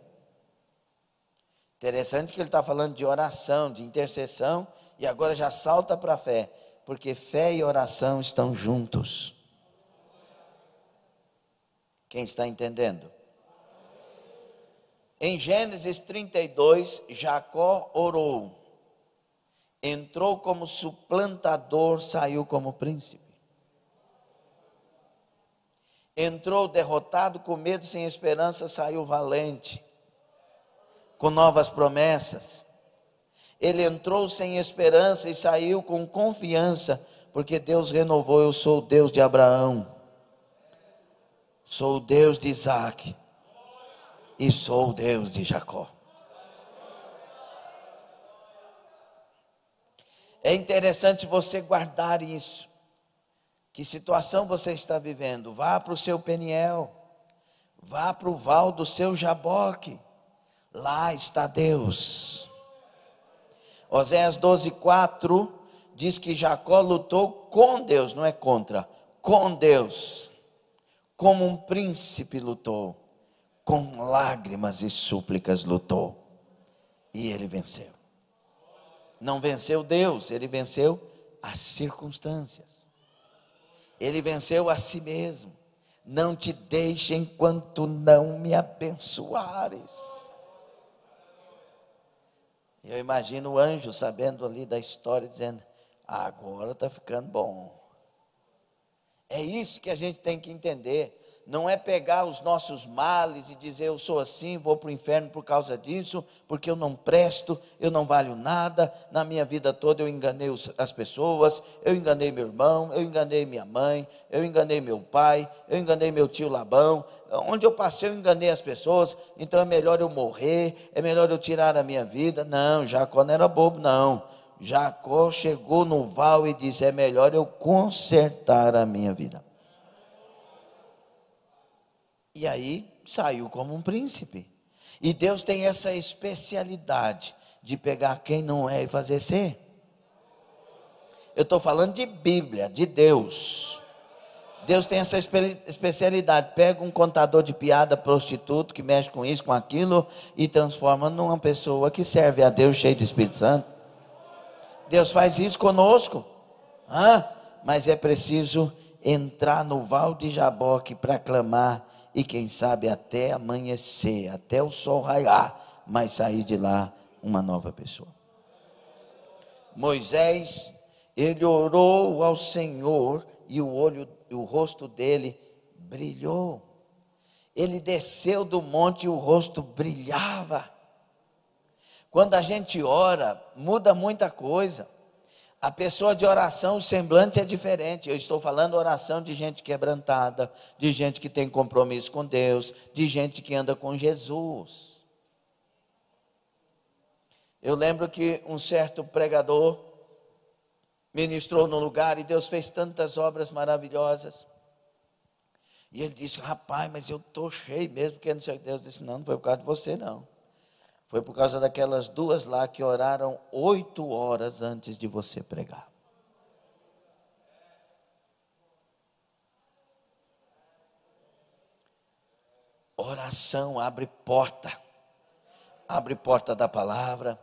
Interessante que ele está falando de oração, de intercessão, e agora já salta para a fé, porque fé e oração estão juntos. Quem está entendendo? Em Gênesis 32, Jacó orou. Entrou como suplantador, saiu como príncipe. Entrou derrotado, com medo, sem esperança, saiu valente, com novas promessas. Ele entrou sem esperança e saiu com confiança, porque Deus renovou, eu sou o Deus de Abraão, sou o Deus de Isaac, e sou o Deus de Jacó. É interessante você guardar isso. Que situação você está vivendo? Vá para o seu Peniel, vá para o val do seu Jaboque, lá está Deus. Oséias 12:4 diz que Jacó lutou com Deus, não é contra, com Deus, como um príncipe lutou, com lágrimas e súplicas lutou, e ele venceu. Não venceu Deus, ele venceu as circunstâncias. Ele venceu a si mesmo. Não te deixe enquanto não me abençoares. Eu imagino o anjo sabendo ali da história, dizendo, agora está ficando bom. É isso que a gente tem que entender. não é pegar os nossos males e dizer eu sou assim, vou para o inferno por causa disso, porque eu não presto, eu não valho nada, na minha vida toda eu enganei as pessoas, eu enganei meu irmão, eu enganei minha mãe, eu enganei meu pai, eu enganei meu tio Labão, onde eu passei eu enganei as pessoas, então é melhor eu morrer, é melhor eu tirar a minha vida. Não, Jacó não era bobo não, Jacó chegou no val e disse, é melhor eu consertar a minha vida. E aí saiu como um príncipe. E Deus tem essa especialidade de pegar quem não é e fazer ser. Eu estou falando de Bíblia, de Deus. Deus tem essa especialidade. Pega um contador de piada, prostituto, que mexe com isso, com aquilo, e transforma numa pessoa que serve a Deus, cheio do Espírito Santo. Deus faz isso conosco. Mas é preciso entrar no val de Jaboque para clamar, e quem sabe até amanhecer, até o sol raiar, mas sair de lá uma nova pessoa. Moisés, ele orou ao Senhor e o rosto dele brilhou. Ele desceu do monte e o rosto brilhava. Quando a gente ora, muda muita coisa. A pessoa de oração, o semblante é diferente. Eu estou falando oração de gente quebrantada, de gente que tem compromisso com Deus, de gente que anda com Jesus. Eu lembro que um certo pregador ministrou no lugar e Deus fez tantas obras maravilhosas. E ele disse, rapaz, mas eu estou cheio mesmo, porque não sei o que. Deus disse, não foi por causa de você não. Foi por causa daquelas duas lá que oraram 8 horas antes de você pregar. Oração abre porta. Abre porta da palavra.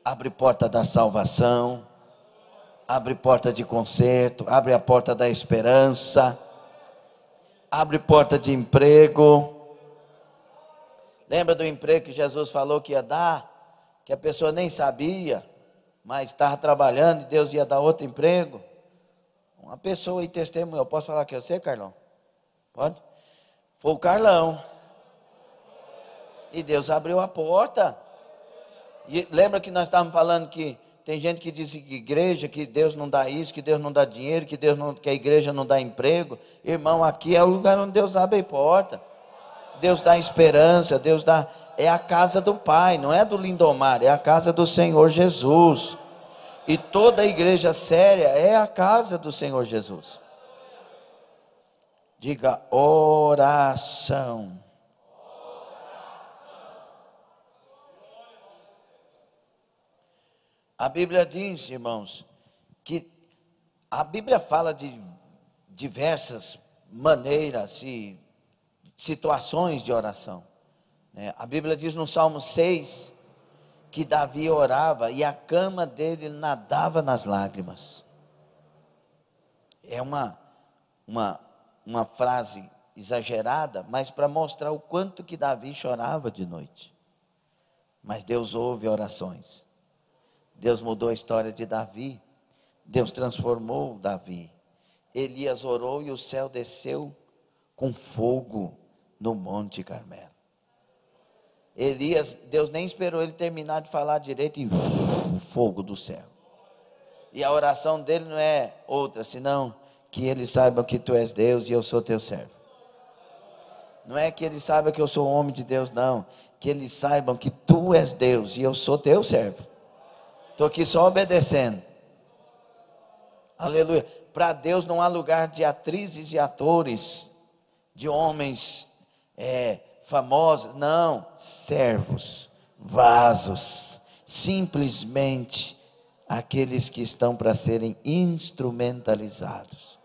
Abre porta da salvação. Abre porta de conserto. Abre a porta da esperança. Abre porta de emprego. Lembra do emprego que Jesus falou que ia dar? Que a pessoa nem sabia, mas estava trabalhando e Deus ia dar outro emprego? Uma pessoa aí testemunhou. Posso falar que é você, Carlão? Pode? Foi o Carlão. E Deus abriu a porta. E lembra que nós estávamos falando que tem gente que diz que igreja, que Deus não dá isso, que Deus não dá dinheiro, que a igreja não dá emprego. Irmão, aqui é o lugar onde Deus abre a porta. Deus dá esperança, Deus dá, é a casa do Pai, não é do Lindomar, é a casa do Senhor Jesus. E toda a igreja séria é a casa do Senhor Jesus. Diga oração. A Bíblia diz, irmãos, que a Bíblia fala de diversas maneiras e situações de oração. A Bíblia diz no Salmo 6 que Davi orava e a cama dele nadava nas lágrimas. É uma frase exagerada, mas para mostrar o quanto que Davi chorava de noite. Mas Deus ouve orações. Deus mudou a história de Davi. Deus transformou Davi. Elias orou e o céu desceu com fogo no Monte Carmelo. Elias, Deus nem esperou ele terminar de falar direito e o fogo do céu. E a oração dele não é outra, senão que ele saiba que tu és Deus e eu sou teu servo. Não é que ele saiba que eu sou homem de Deus, não. Que eles saibam que tu és Deus e eu sou teu servo. Estou aqui só obedecendo. Aleluia. Para Deus não há lugar de atrizes e atores, de homens famosos, não, servos, vasos, simplesmente aqueles que estão para serem instrumentalizados.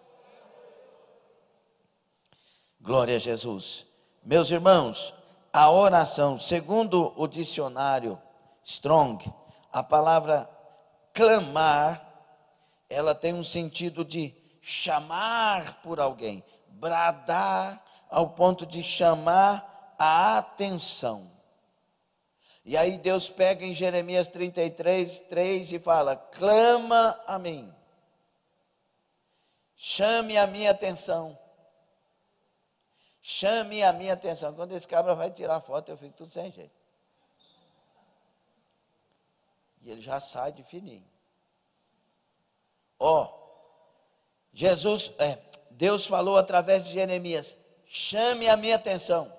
Glória a Jesus. Meus irmãos, a oração, segundo o dicionário Strong, a palavra clamar, ela tem um sentido de chamar por alguém, bradar ao ponto de chamar a atenção. E aí Deus pega em Jeremias 33:3 e fala: clama a mim, chame a minha atenção, Chame a minha atenção. Quando esse cabra vai tirar foto, eu fico tudo sem jeito. E ele já sai de fininho. Deus falou através de Jeremias: chame a minha atenção.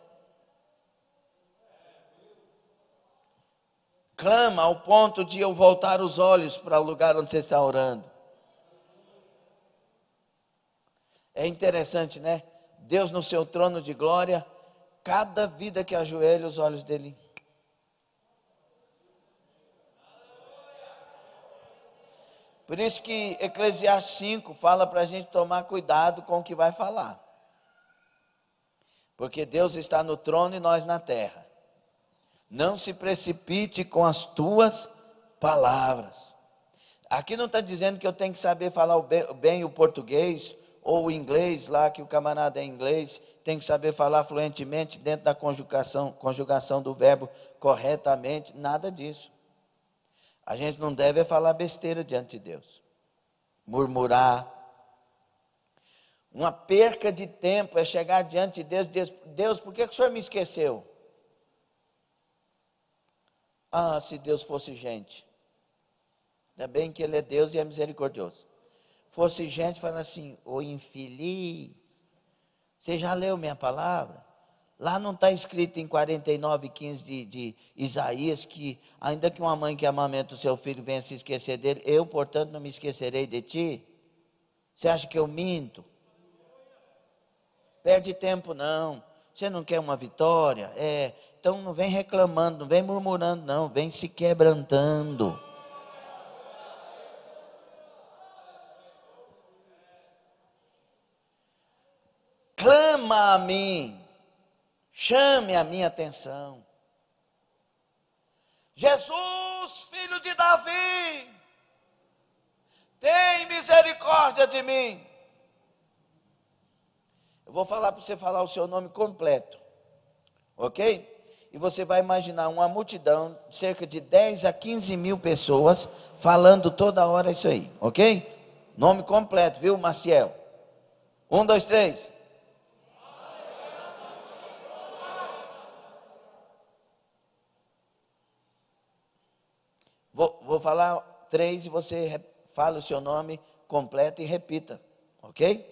Clama ao ponto de eu voltar os olhos para o lugar onde você está orando. É interessante, né? Deus no seu trono de glória, cada vida que ajoelha, os olhos dele. Por isso que Eclesiastes 5 fala para a gente tomar cuidado com o que vai falar. Porque Deus está no trono e nós na terra. Não se precipite com as tuas palavras. Aqui não está dizendo que eu tenho que saber falar bem o português ou o inglês, lá que o camarada é inglês, tem que saber falar fluentemente dentro da conjugação do verbo corretamente, nada disso. A gente não deve falar besteira diante de Deus, murmurar. Uma perca de tempo é chegar diante de Deus e dizer: Deus, por que o Senhor me esqueceu? Ah, se Deus fosse gente. Ainda bem que Ele é Deus e é misericordioso. Fosse gente, fala assim: ô infeliz, você já leu minha palavra? Lá não está escrito em 49:15 de Isaías que ainda que uma mãe que amamenta o seu filho venha se esquecer dele, eu, portanto, não me esquecerei de ti? Você acha que eu minto? Perde tempo não. Você não quer uma vitória? Então não vem reclamando, não vem murmurando não, vem se quebrantando. Clama a mim. Chame a minha atenção. Jesus, filho de Davi, tem misericórdia de mim. Eu vou falar para você falar o seu nome completo, ok? E você vai imaginar uma multidão, cerca de 10 a 15 mil pessoas, falando toda hora isso aí, ok? Nome completo, viu, Maciel? 1, 2, 3. Vou falar 3 e você fala o seu nome completo e repita, ok?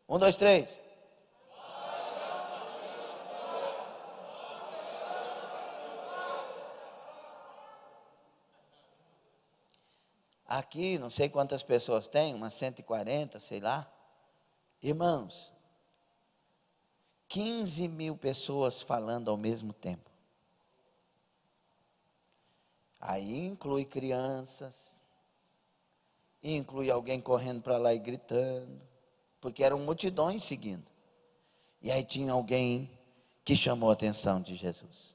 1, 2, 3. Aqui, não sei quantas pessoas tem, umas 140, sei lá. Irmãos, 15 mil pessoas falando ao mesmo tempo. Aí inclui crianças, inclui alguém correndo para lá e gritando, porque eram multidões seguindo. E aí tinha alguém que chamou a atenção de Jesus.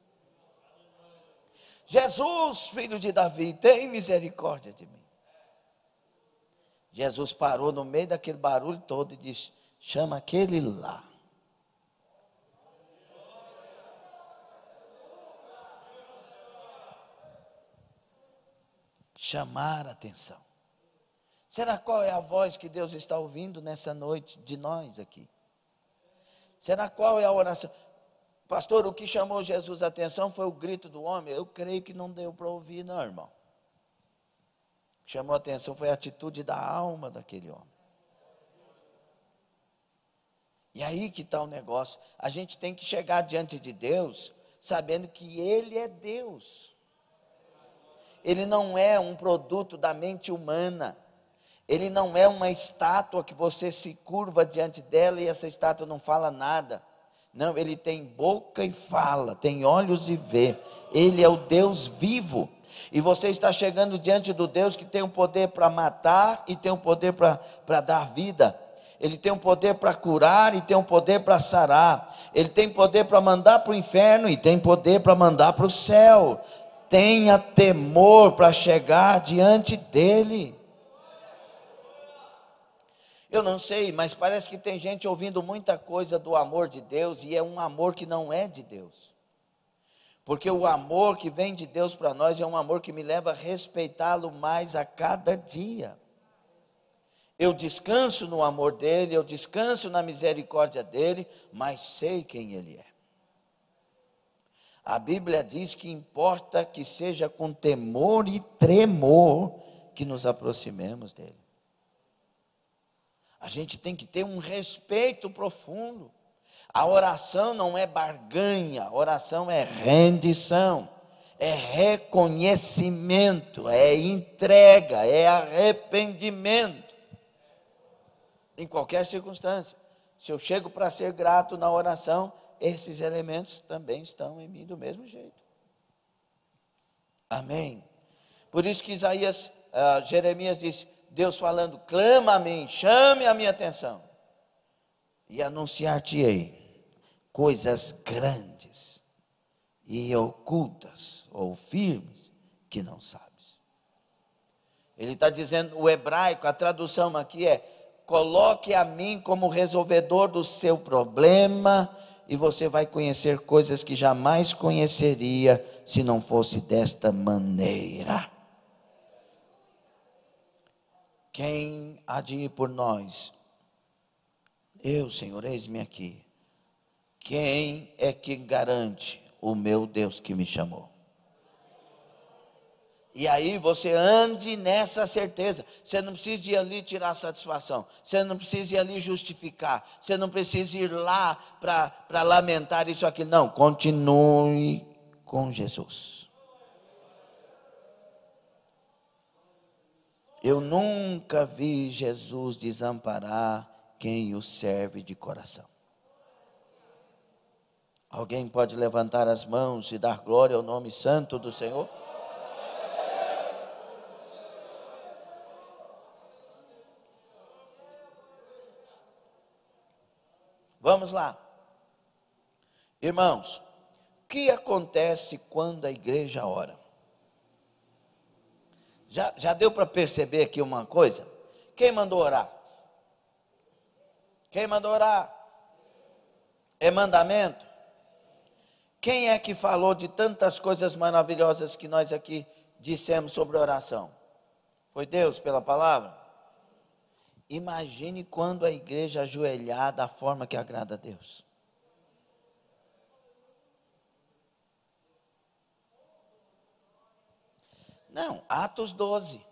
Jesus, filho de Davi, tem misericórdia de mim. Jesus parou no meio daquele barulho todo e disse: chama aquele lá. Chamar a atenção. Será qual é a voz que Deus está ouvindo nessa noite de nós aqui? Será qual é a oração? Pastor, o que chamou Jesus a atenção foi o grito do homem. Eu creio que não deu para ouvir não, irmão. O que chamou a atenção foi a atitude da alma daquele homem. E aí que está o negócio. A gente tem que chegar diante de Deus sabendo que Ele é Deus. Ele não é um produto da mente humana. Ele não é uma estátua que você se curva diante dela e essa estátua não fala nada. Não, ele tem boca e fala, tem olhos e vê. Ele é o Deus vivo. E você está chegando diante do Deus que tem o poder para matar e tem o poder para dar vida. Ele tem o poder para curar e tem o poder para sarar. Ele tem poder para mandar para o inferno e tem poder para mandar para o céu. Tenha temor para chegar diante dele. Eu não sei, mas parece que tem gente ouvindo muita coisa do amor de Deus e é um amor que não é de Deus. Porque o amor que vem de Deus para nós é um amor que me leva a respeitá-lo mais a cada dia. Eu descanso no amor dele, eu descanso na misericórdia dele, mas sei quem ele é. A Bíblia diz que importa que seja com temor e tremor que nos aproximemos dele. A gente tem que ter um respeito profundo. A oração não é barganha, a oração é rendição, é reconhecimento, é entrega, é arrependimento. Em qualquer circunstância. Se eu chego para ser grato na oração, esses elementos também estão em mim do mesmo jeito. Amém. Por isso que Jeremias disse, Deus falando, clama a mim, chame a minha atenção, e anunciar-te-ei coisas grandes e ocultas ou firmes que não sabes. Ele está dizendo, o hebraico, a tradução aqui é, coloque a mim como resolvedor do seu problema, e você vai conhecer coisas que jamais conheceria se não fosse desta maneira. Quem há de ir por nós? Eu, Senhor, eis-me aqui. Quem é que garante? O meu Deus que me chamou. E aí você ande nessa certeza. Você não precisa ir ali tirar satisfação. Você não precisa ir ali justificar. Você não precisa ir lá para lamentar isso aqui. Não, continue com Jesus. Eu nunca vi Jesus desamparar quem o serve de coração. Alguém pode levantar as mãos e dar glória ao nome santo do Senhor? Vamos lá. Irmãos, o que acontece quando a igreja ora? Já deu para perceber aqui uma coisa? Quem mandou orar? Quem mandou orar? É mandamento? Quem é que falou de tantas coisas maravilhosas que nós aqui dissemos sobre oração? Foi Deus pela palavra? Imagine quando a igreja ajoelhar da forma que agrada a Deus. Não, Atos 12.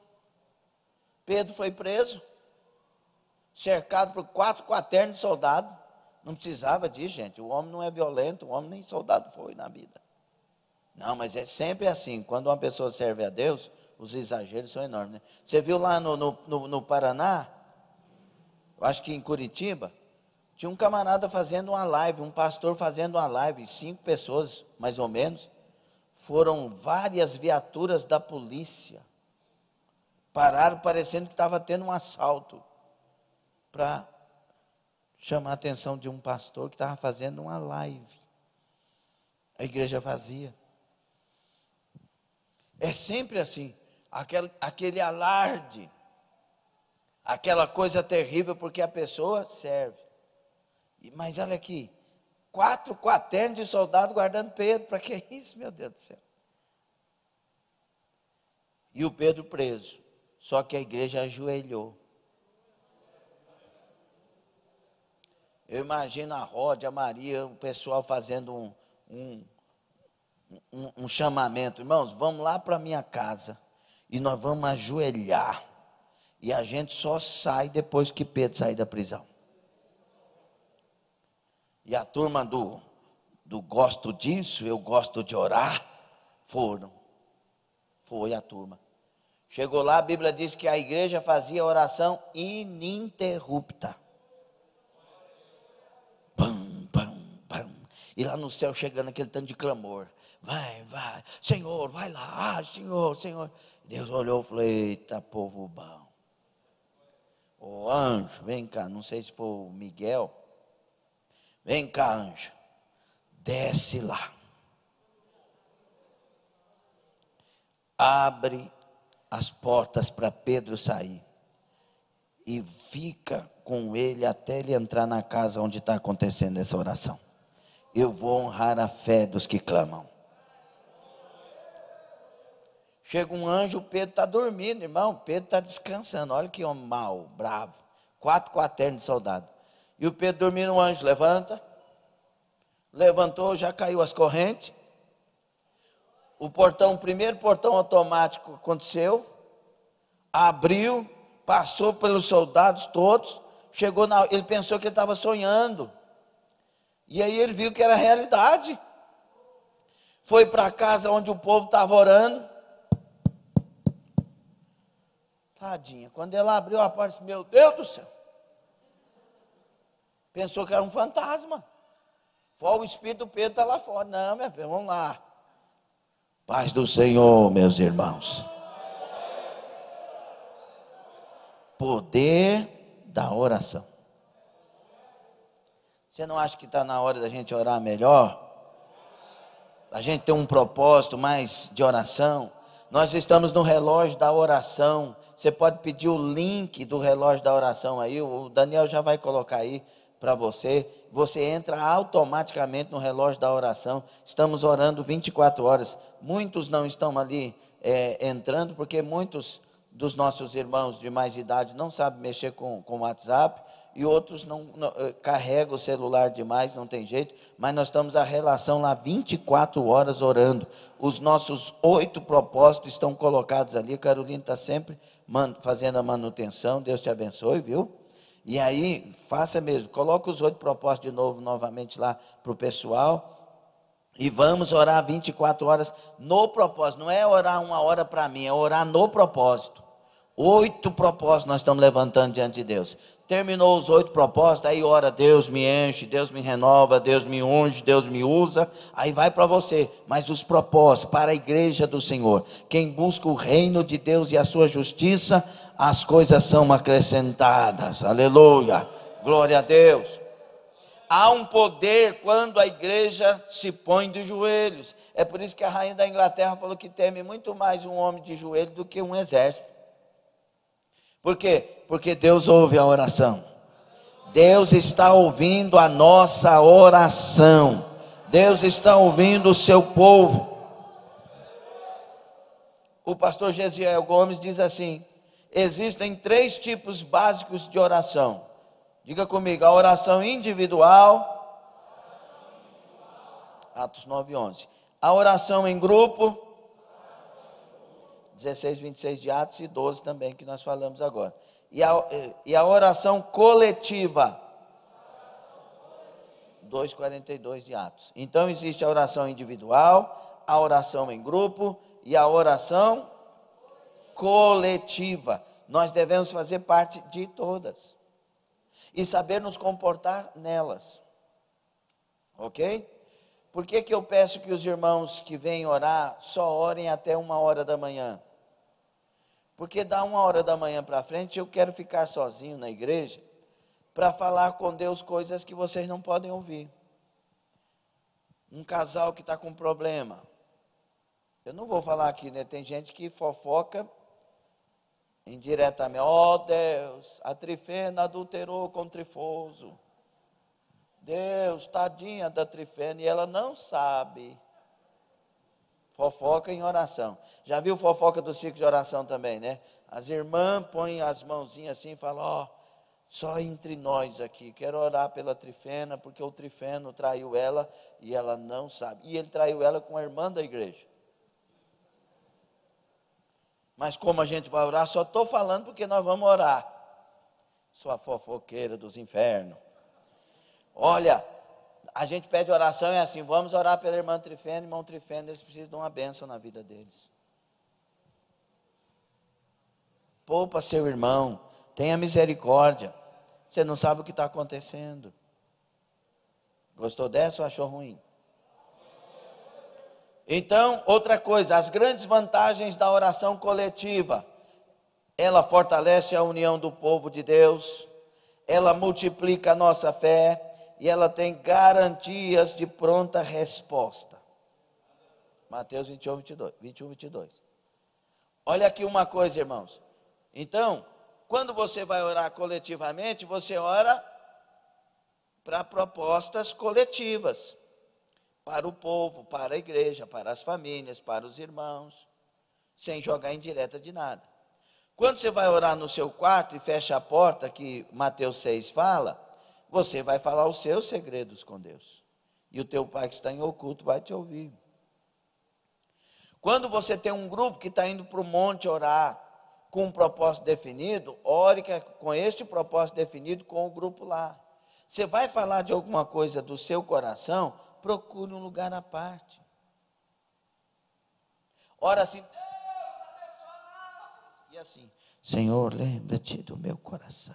Pedro foi preso, cercado por 4 quaternos de soldados. Não precisava disso, gente. O homem não é violento, o homem nem soldado foi na vida. Não, mas é sempre assim. Quando uma pessoa serve a Deus, os exageros são enormes, né? Você viu lá no Paraná, eu acho que em Curitiba, tinha um camarada fazendo uma live, um pastor fazendo uma live, 5 pessoas, mais ou menos. Foram várias viaturas da polícia. Pararam parecendo que estava tendo um assalto. Para chamar a atenção de um pastor que estava fazendo uma live. A igreja vazia. É sempre assim. Aquele alarde. Aquela coisa terrível porque a pessoa serve. Mas olha aqui. 4 quaternos de soldado guardando Pedro. Para que isso, meu Deus do céu? E o Pedro preso. Só que a igreja ajoelhou. Eu imagino a Rod, a Maria, o pessoal fazendo um chamamento. Irmãos, vamos lá para a minha casa. E nós vamos ajoelhar. E a gente só sai depois que Pedro sair da prisão. E a turma do gosto disso, eu gosto de orar, foi a turma. Chegou lá, a Bíblia diz que a igreja fazia oração ininterrupta. Pam, pam, pam. E lá no céu chegando aquele tanto de clamor. Vai, Senhor, vai lá, Senhor. Deus olhou e falou, eita, povo bom. Ô anjo, vem cá, não sei se foi o Miguel. Vem cá, anjo, desce lá, abre as portas para Pedro sair e fica com ele até ele entrar na casa onde está acontecendo essa oração. Eu vou honrar a fé dos que clamam. Chega um anjo, o Pedro está dormindo, irmão. Pedro está descansando. Olha que homem mau, bravo. 4 quaternos de soldado. E o Pedro dormindo, o anjo levanta. Levantou, já caiu as correntes. O portão, o primeiro portão automático aconteceu. Abriu, passou pelos soldados todos. Chegou ele pensou que ele estava sonhando. E aí ele viu que era realidade. Foi para a casa onde o povo estava orando. Tadinha, quando ela abriu a porta, disse, meu Deus do céu. Pensou que era um fantasma. Foi o espírito do Pedro está lá fora. Não, minha filha, vamos lá. Paz do Senhor, meus irmãos. Poder da oração. Você não acha que está na hora da gente orar melhor? A gente tem um propósito mais de oração. Nós estamos no relógio da oração. Você pode pedir o link do relógio da oração aí. O Daniel já vai colocar aí para você. Você entra automaticamente no relógio da oração. Estamos orando 24 horas. Muitos não estão ali entrando, porque muitos dos nossos irmãos de mais idade não sabem mexer com o WhatsApp. E outros não carregam o celular demais, não tem jeito. Mas nós estamos a relação lá 24 horas orando. Os nossos 8 propósitos estão colocados ali. A Carolina está sempre fazendo a manutenção. Deus te abençoe, viu? E aí, faça mesmo. Coloca os 8 propósitos de novo, novamente lá para o pessoal. E vamos orar 24 horas no propósito. Não é orar 1 hora para mim, é orar no propósito. 8 propósitos nós estamos levantando diante de Deus. Terminou os 8 propósitos, aí ora, Deus me enche, Deus me renova, Deus me unge, Deus me usa, aí vai para você. Mas os propósitos para a igreja do Senhor, quem busca o reino de Deus e a sua justiça, as coisas são acrescentadas, aleluia, glória a Deus. Há um poder quando a igreja se põe de joelhos. É por isso que a rainha da Inglaterra falou que teme muito mais um homem de joelho do que um exército. Por quê? Porque Deus ouve a oração. Deus está ouvindo a nossa oração. Deus está ouvindo o seu povo. O pastor Gesiel Gomes diz assim: existem 3 tipos básicos de oração. Diga comigo, a oração individual. Atos 9:11. A oração em grupo. 16, 26 de Atos e 12 também, que nós falamos agora. E a oração coletiva. 2:42 de Atos. Então existe a oração individual, a oração em grupo e a oração coletiva. Nós devemos fazer parte de todas. E saber nos comportar nelas. Ok? Por que eu peço que os irmãos que vêm orar só orem até 1h da manhã? Porque da 1h da manhã para frente eu quero ficar sozinho na igreja para falar com Deus coisas que vocês não podem ouvir. Um casal que está com problema. Eu não vou falar aqui, né? Tem gente que fofoca indiretamente. Oh Deus, a Trifena adulterou com o Trifoso. Deus, tadinha da Trifena, e ela não sabe. Fofoca em oração. Já viu fofoca do ciclo de oração também, né? As irmãs põem as mãozinhas assim e falam, ó, só entre nós aqui, quero orar pela Trifena, porque o Trifeno traiu ela e ela não sabe. E ele traiu ela com a irmã da igreja. Mas como a gente vai orar, só estou falando porque nós vamos orar. Sua fofoqueira dos infernos. Olha, a gente pede oração, é assim, vamos orar pela irmã Trifena, irmão Trifena, eles precisam de uma bênção na vida deles. Poupa seu irmão, tenha misericórdia, você não sabe o que está acontecendo. Gostou dessa ou achou ruim? Então, outra coisa, as grandes vantagens da oração coletiva. Ela fortalece a união do povo de Deus, ela multiplica a nossa fé, e ela tem garantias de pronta resposta. Mateus 21, 22. Olha aqui uma coisa, irmãos. Então, quando você vai orar coletivamente, você ora para propostas coletivas. Para o povo, para a igreja, para as famílias, para os irmãos. sem jogar indireta de nada. Quando você vai orar no seu quarto e fecha a porta, que Mateus 6 fala, você vai falar os seus segredos com Deus. E o teu pai que está em oculto vai te ouvir. Quando você tem um grupo que está indo para o monte orar com um propósito definido, ore com este propósito definido com o grupo lá. Você vai falar de alguma coisa do seu coração, procure um lugar à parte. Ora assim, Deus abençoe. E assim, Senhor, lembra-te do meu coração.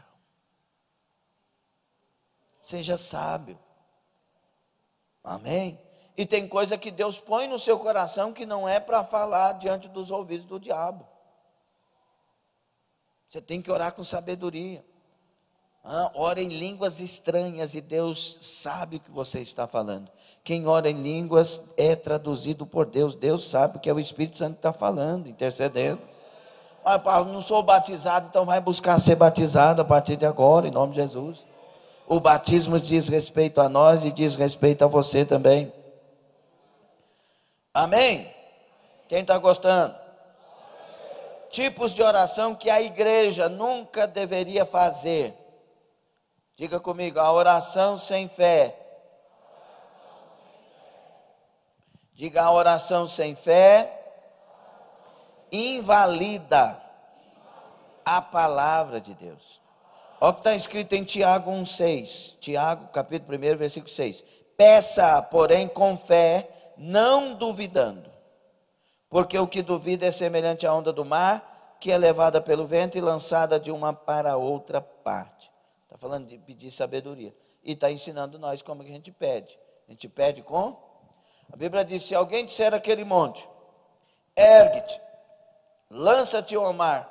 Seja sábio. Amém? E tem coisa que Deus põe no seu coração que não é para falar diante dos ouvidos do diabo. Você tem que orar com sabedoria. Ora em línguas estranhas e Deus sabe o que você está falando. Quem ora em línguas é traduzido por Deus. Deus sabe o que é o Espírito Santo que está falando, intercedendo. Olha, Paulo, não sou batizado, então vai buscar ser batizado a partir de agora, em nome de Jesus. O batismo diz respeito a nós e diz respeito a você também. Amém? Quem está gostando? Tipos de oração que a igreja nunca deveria fazer. Diga comigo, a oração sem fé. Diga, a oração sem fé invalida a palavra de Deus. Olha o que está escrito em Tiago 1,6. Tiago, capítulo 1, versículo 6. Peça, porém, com fé, não duvidando. Porque o que duvida é semelhante à onda do mar, que é levada pelo vento e lançada de uma para outra parte. Está falando de pedir sabedoria. E está ensinando nós como que a gente pede. A gente pede com... A Bíblia diz, se alguém disser aquele monte, ergue-te, lança-te ao mar,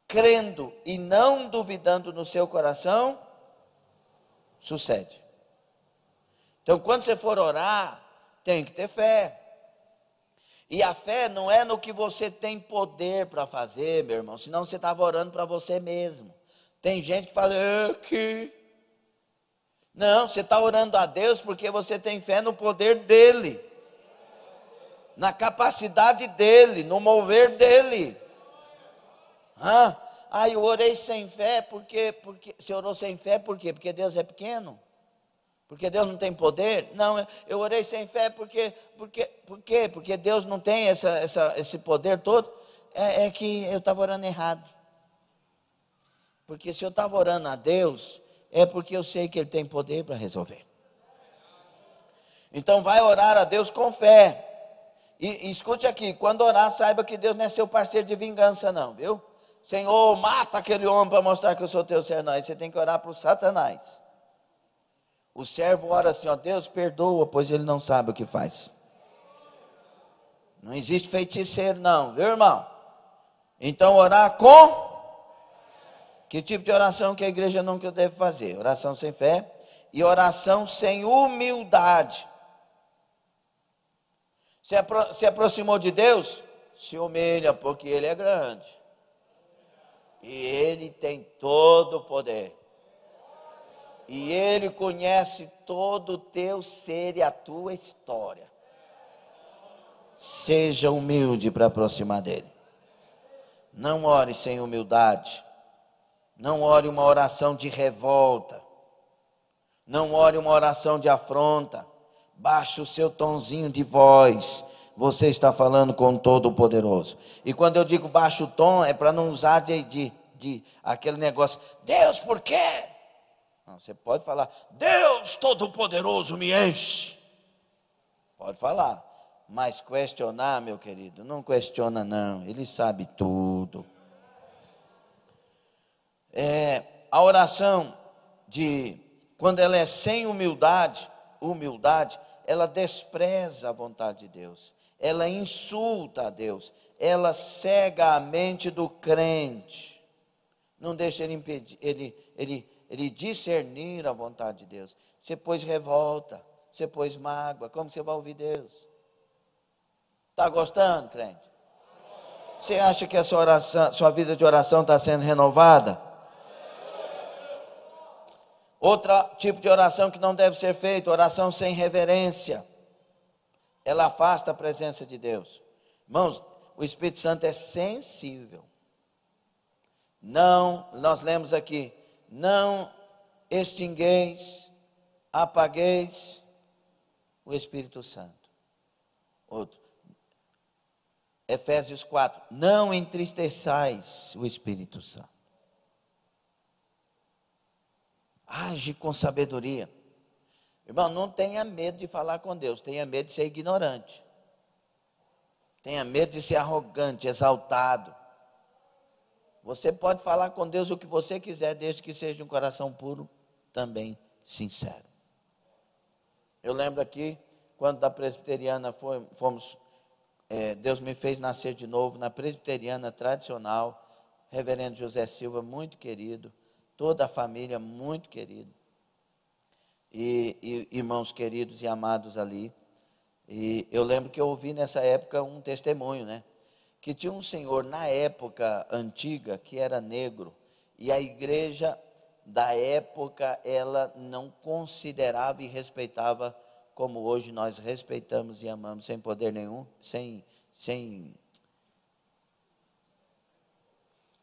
crendo e não duvidando no seu coração, sucede. Então, quando você for orar, tem que ter fé. E a fé não é no que você tem poder para fazer, meu irmão, senão você estava orando para você mesmo. Tem gente que fala, que... Não, você está orando a Deus porque você tem fé no poder dEle, na capacidade dEle, no mover dEle. Eu orei sem fé, porque você orou sem fé por quê? Porque Deus é pequeno? Porque Deus não tem poder? Não, eu orei sem fé por quê? Porque Deus não tem esse poder todo? É que eu estava orando errado. Porque se eu estava orando a Deus, é porque eu sei que Ele tem poder para resolver. Então vai orar a Deus com fé. E escute aqui, quando orar, saiba que Deus não é seu parceiro de vingança não, viu? Senhor, mata aquele homem para mostrar que eu sou teu servo. Não, aí você tem que orar para o Satanás. O servo ora assim, Deus perdoa, pois ele não sabe o que faz. Não existe feiticeiro não, viu, irmão? Então orar com... Que tipo de oração que a igreja nunca deve fazer? Oração sem fé e oração sem humildade. Se aproximou de Deus, se humilha, porque Ele é grande. E Ele tem todo o poder. E Ele conhece todo o teu ser e a tua história. Seja humilde para aproximar dEle. Não ore sem humildade. Não ore uma oração de revolta. Não ore uma oração de afronta. Baixe o seu tonzinho de voz. Você está falando com o Todo-Poderoso. E quando eu digo baixo o tom, é para não usar de aquele negócio, Deus, por quê? Não, você pode falar, Deus Todo-Poderoso me enche. Pode falar. Mas questionar, meu querido, não questiona não. Ele sabe tudo. A oração quando ela é sem humildade, ela despreza a vontade de Deus, ela insulta a Deus, ela cega a mente do crente, não deixa ele impedir, ele discernir a vontade de Deus. Você pôs revolta, você pôs mágoa, como você vai ouvir Deus? Está gostando, crente? Você acha que a sua vida de oração está sendo renovada? Outro tipo de oração que não deve ser feita, oração sem reverência. Ela afasta a presença de Deus. Irmãos, o Espírito Santo é sensível. Não, nós lemos aqui, não extingueis, apagueis o Espírito Santo. Outro, Efésios 4, não entristeçais o Espírito Santo. Age com sabedoria. Irmão, não tenha medo de falar com Deus, tenha medo de ser ignorante. Tenha medo de ser arrogante, exaltado. Você pode falar com Deus o que você quiser, desde que seja de um coração puro, também sincero. Eu lembro aqui, quando da presbiteriana fomos, Deus me fez nascer de novo, na presbiteriana tradicional, reverendo José Silva, muito querido, toda a família muito querida, e irmãos queridos e amados ali. E eu lembro que eu ouvi nessa época um testemunho, né? Que tinha um senhor na época antiga que era negro, e a igreja da época ela não considerava e respeitava como hoje nós respeitamos e amamos, sem poder nenhum, sem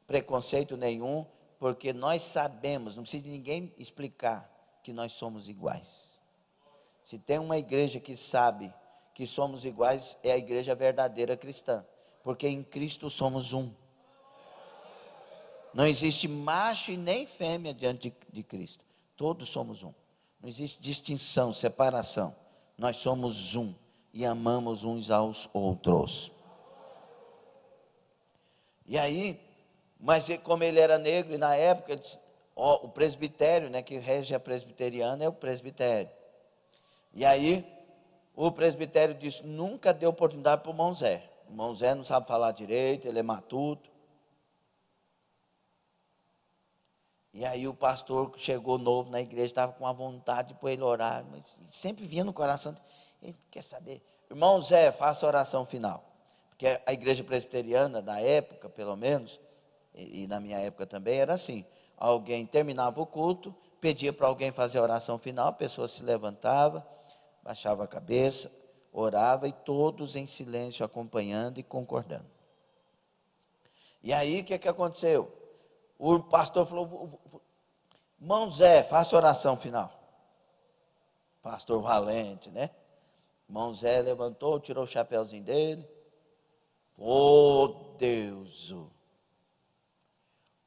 preconceito nenhum, porque nós sabemos, não precisa de ninguém explicar que nós somos iguais. Se tem uma igreja que sabe que somos iguais, é a igreja verdadeira cristã, porque em Cristo somos um. Não existe macho e nem fêmea diante de Cristo, todos somos um. Não existe distinção, separação, nós somos um e amamos uns aos outros. E aí, mas como ele era negro, e na época, o presbitério, né, que rege a presbiteriana é o presbitério. E aí, o presbitério disse, nunca deu oportunidade para o irmão Zé. O irmão Zé não sabe falar direito, ele é matuto. E aí o pastor que chegou novo na igreja, estava com a vontade de pôr ele orar, mas sempre vinha no coração, ele quer saber, irmão Zé, faça a oração final. Porque a igreja presbiteriana, da época pelo menos, e na minha época também, era assim, alguém terminava o culto, pedia para alguém fazer a oração final, a pessoa se levantava, baixava a cabeça, orava e todos em silêncio acompanhando e concordando. E aí o que aconteceu? O pastor falou, irmão Zé, faça a oração final. Pastor valente, né? Irmão Zé levantou, tirou o chapéuzinho dele. Deus,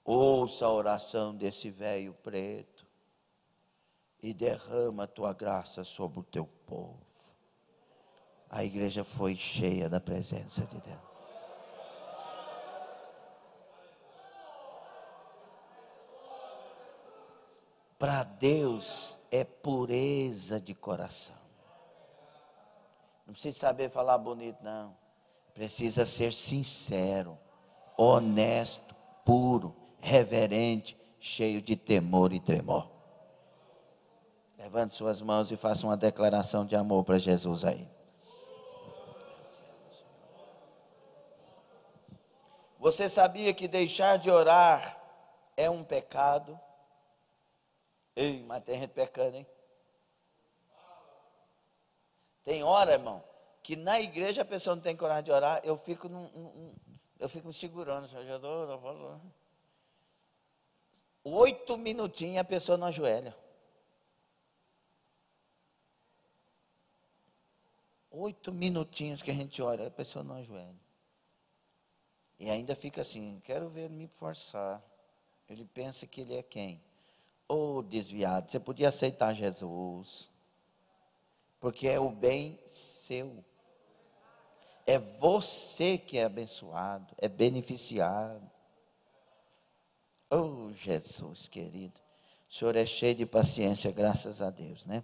ouça a oração desse velho preto e derrama a tua graça sobre o teu povo. A igreja foi cheia da presença de Deus. Para Deus é pureza de coração. Não precisa saber falar bonito, não. Precisa ser sincero, honesto, puro, reverente, cheio de temor e tremor. Levante suas mãos e faça uma declaração de amor para Jesus aí. Você sabia que deixar de orar é um pecado? Ei, mas tem gente pecando, hein? Tem hora, irmão, que na igreja a pessoa não tem coragem de orar, eu fico me segurando, já estou... 8 minutinhos a pessoa não ajoelha. 8 minutinhos que a gente ora, a pessoa não ajoelha. E ainda fica assim, quero ver ele me forçar. Ele pensa que ele é quem? Desviado, você podia aceitar Jesus, porque é o bem seu. É você que é abençoado, é beneficiado. Jesus querido, o Senhor é cheio de paciência, graças a Deus, né?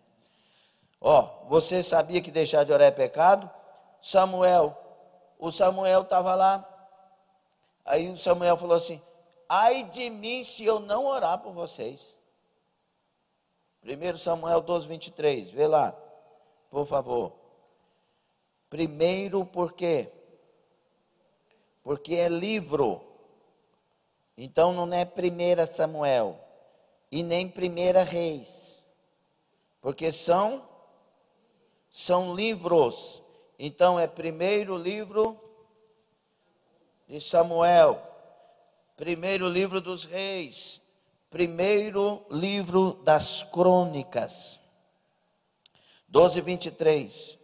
Você sabia que deixar de orar é pecado? O Samuel estava lá, aí o Samuel falou assim, ai de mim se eu não orar por vocês. 1 Samuel 12, 23, vê lá, por favor. Primeiro, por quê? Porque é livro. Então não é 1 Samuel e nem 1 Reis, porque são livros. Então é primeiro livro de Samuel, primeiro livro dos reis, primeiro livro das crônicas, 12:23.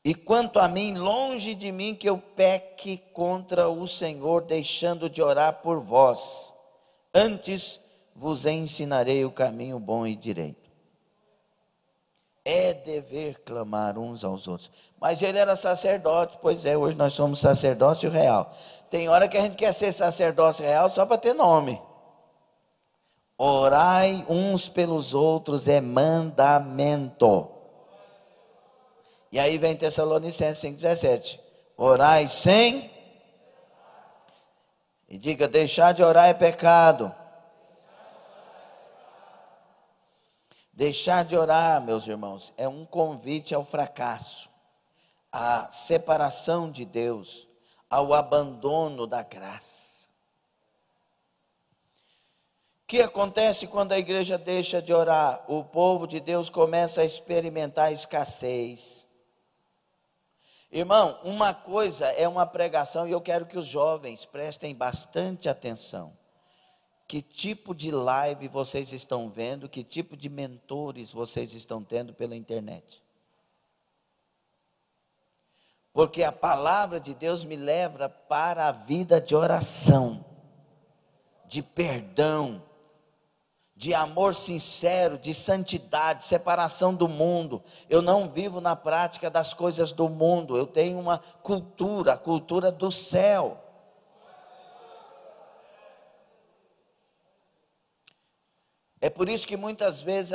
E quanto a mim, longe de mim que eu peque contra o Senhor, deixando de orar por vós. Antes vos ensinarei o caminho bom e direito. É dever clamar uns aos outros. Mas ele era sacerdote, pois é, hoje nós somos sacerdócio real. Tem hora que a gente quer ser sacerdócio real só para ter nome. Orai uns pelos outros é mandamento. E aí vem Tessalonicenses 5:17. Orai sem. E diga, deixar de orar é pecado. Deixar de orar, meus irmãos, é um convite ao fracasso, à separação de Deus, ao abandono da graça. O que acontece quando a igreja deixa de orar? O povo de Deus começa a experimentar escassez. Irmão, uma coisa é uma pregação, e eu quero que os jovens prestem bastante atenção. Que tipo de live vocês estão vendo? Que tipo de mentores vocês estão tendo pela internet? Porque a palavra de Deus me leva para a vida de oração, de perdão, de amor sincero, de santidade, separação do mundo. Eu não vivo na prática das coisas do mundo, eu tenho uma cultura, a cultura do céu. É por isso que muitas vezes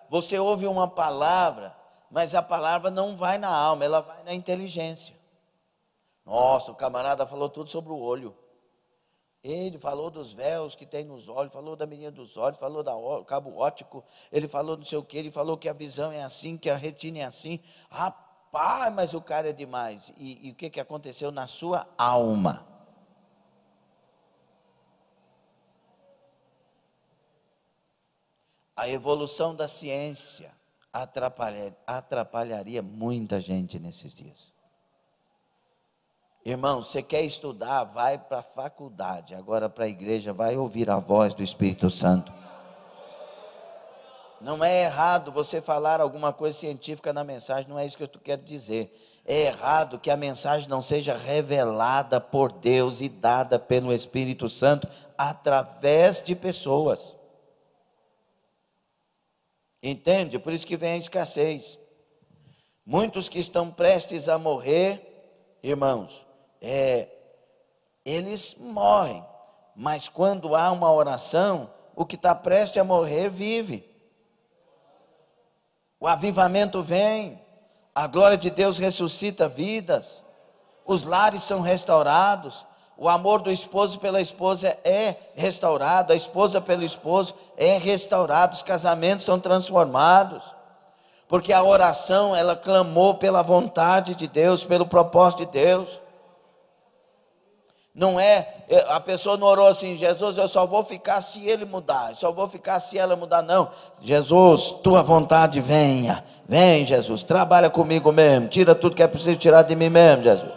você ouve uma palavra, mas a palavra não vai na alma, ela vai na inteligência. Nossa, o camarada falou tudo sobre o olho. Ele falou dos véus que tem nos olhos, falou da menina dos olhos, falou do cabo óptico, ele falou não sei o que, ele falou que a visão é assim, que a retina é assim. Rapaz, mas o cara é demais. E o que aconteceu na sua alma? A evolução da ciência atrapalharia muita gente nesses dias. Irmão, você quer estudar, vai para a faculdade. Agora para a igreja, vai ouvir a voz do Espírito Santo. Não é errado você falar alguma coisa científica na mensagem, não é isso que eu quero dizer. É errado que a mensagem não seja revelada por Deus e dada pelo Espírito Santo através de pessoas. Entende? Por isso que vem a escassez. Muitos que estão prestes a morrer, irmãos, eles morrem, mas quando há uma oração, o que está prestes a morrer vive. O avivamento vem, a glória de Deus ressuscita vidas, os lares são restaurados, o amor do esposo pela esposa é restaurado, a esposa pelo esposo é restaurado, os casamentos são transformados, porque a oração, ela clamou pela vontade de Deus, pelo propósito de Deus. Não a pessoa não orou assim, Jesus, eu só vou ficar se ele mudar, só vou ficar se ela mudar, não. Jesus, tua vontade venha, vem Jesus, trabalha comigo mesmo, tira tudo que é preciso tirar de mim mesmo, Jesus.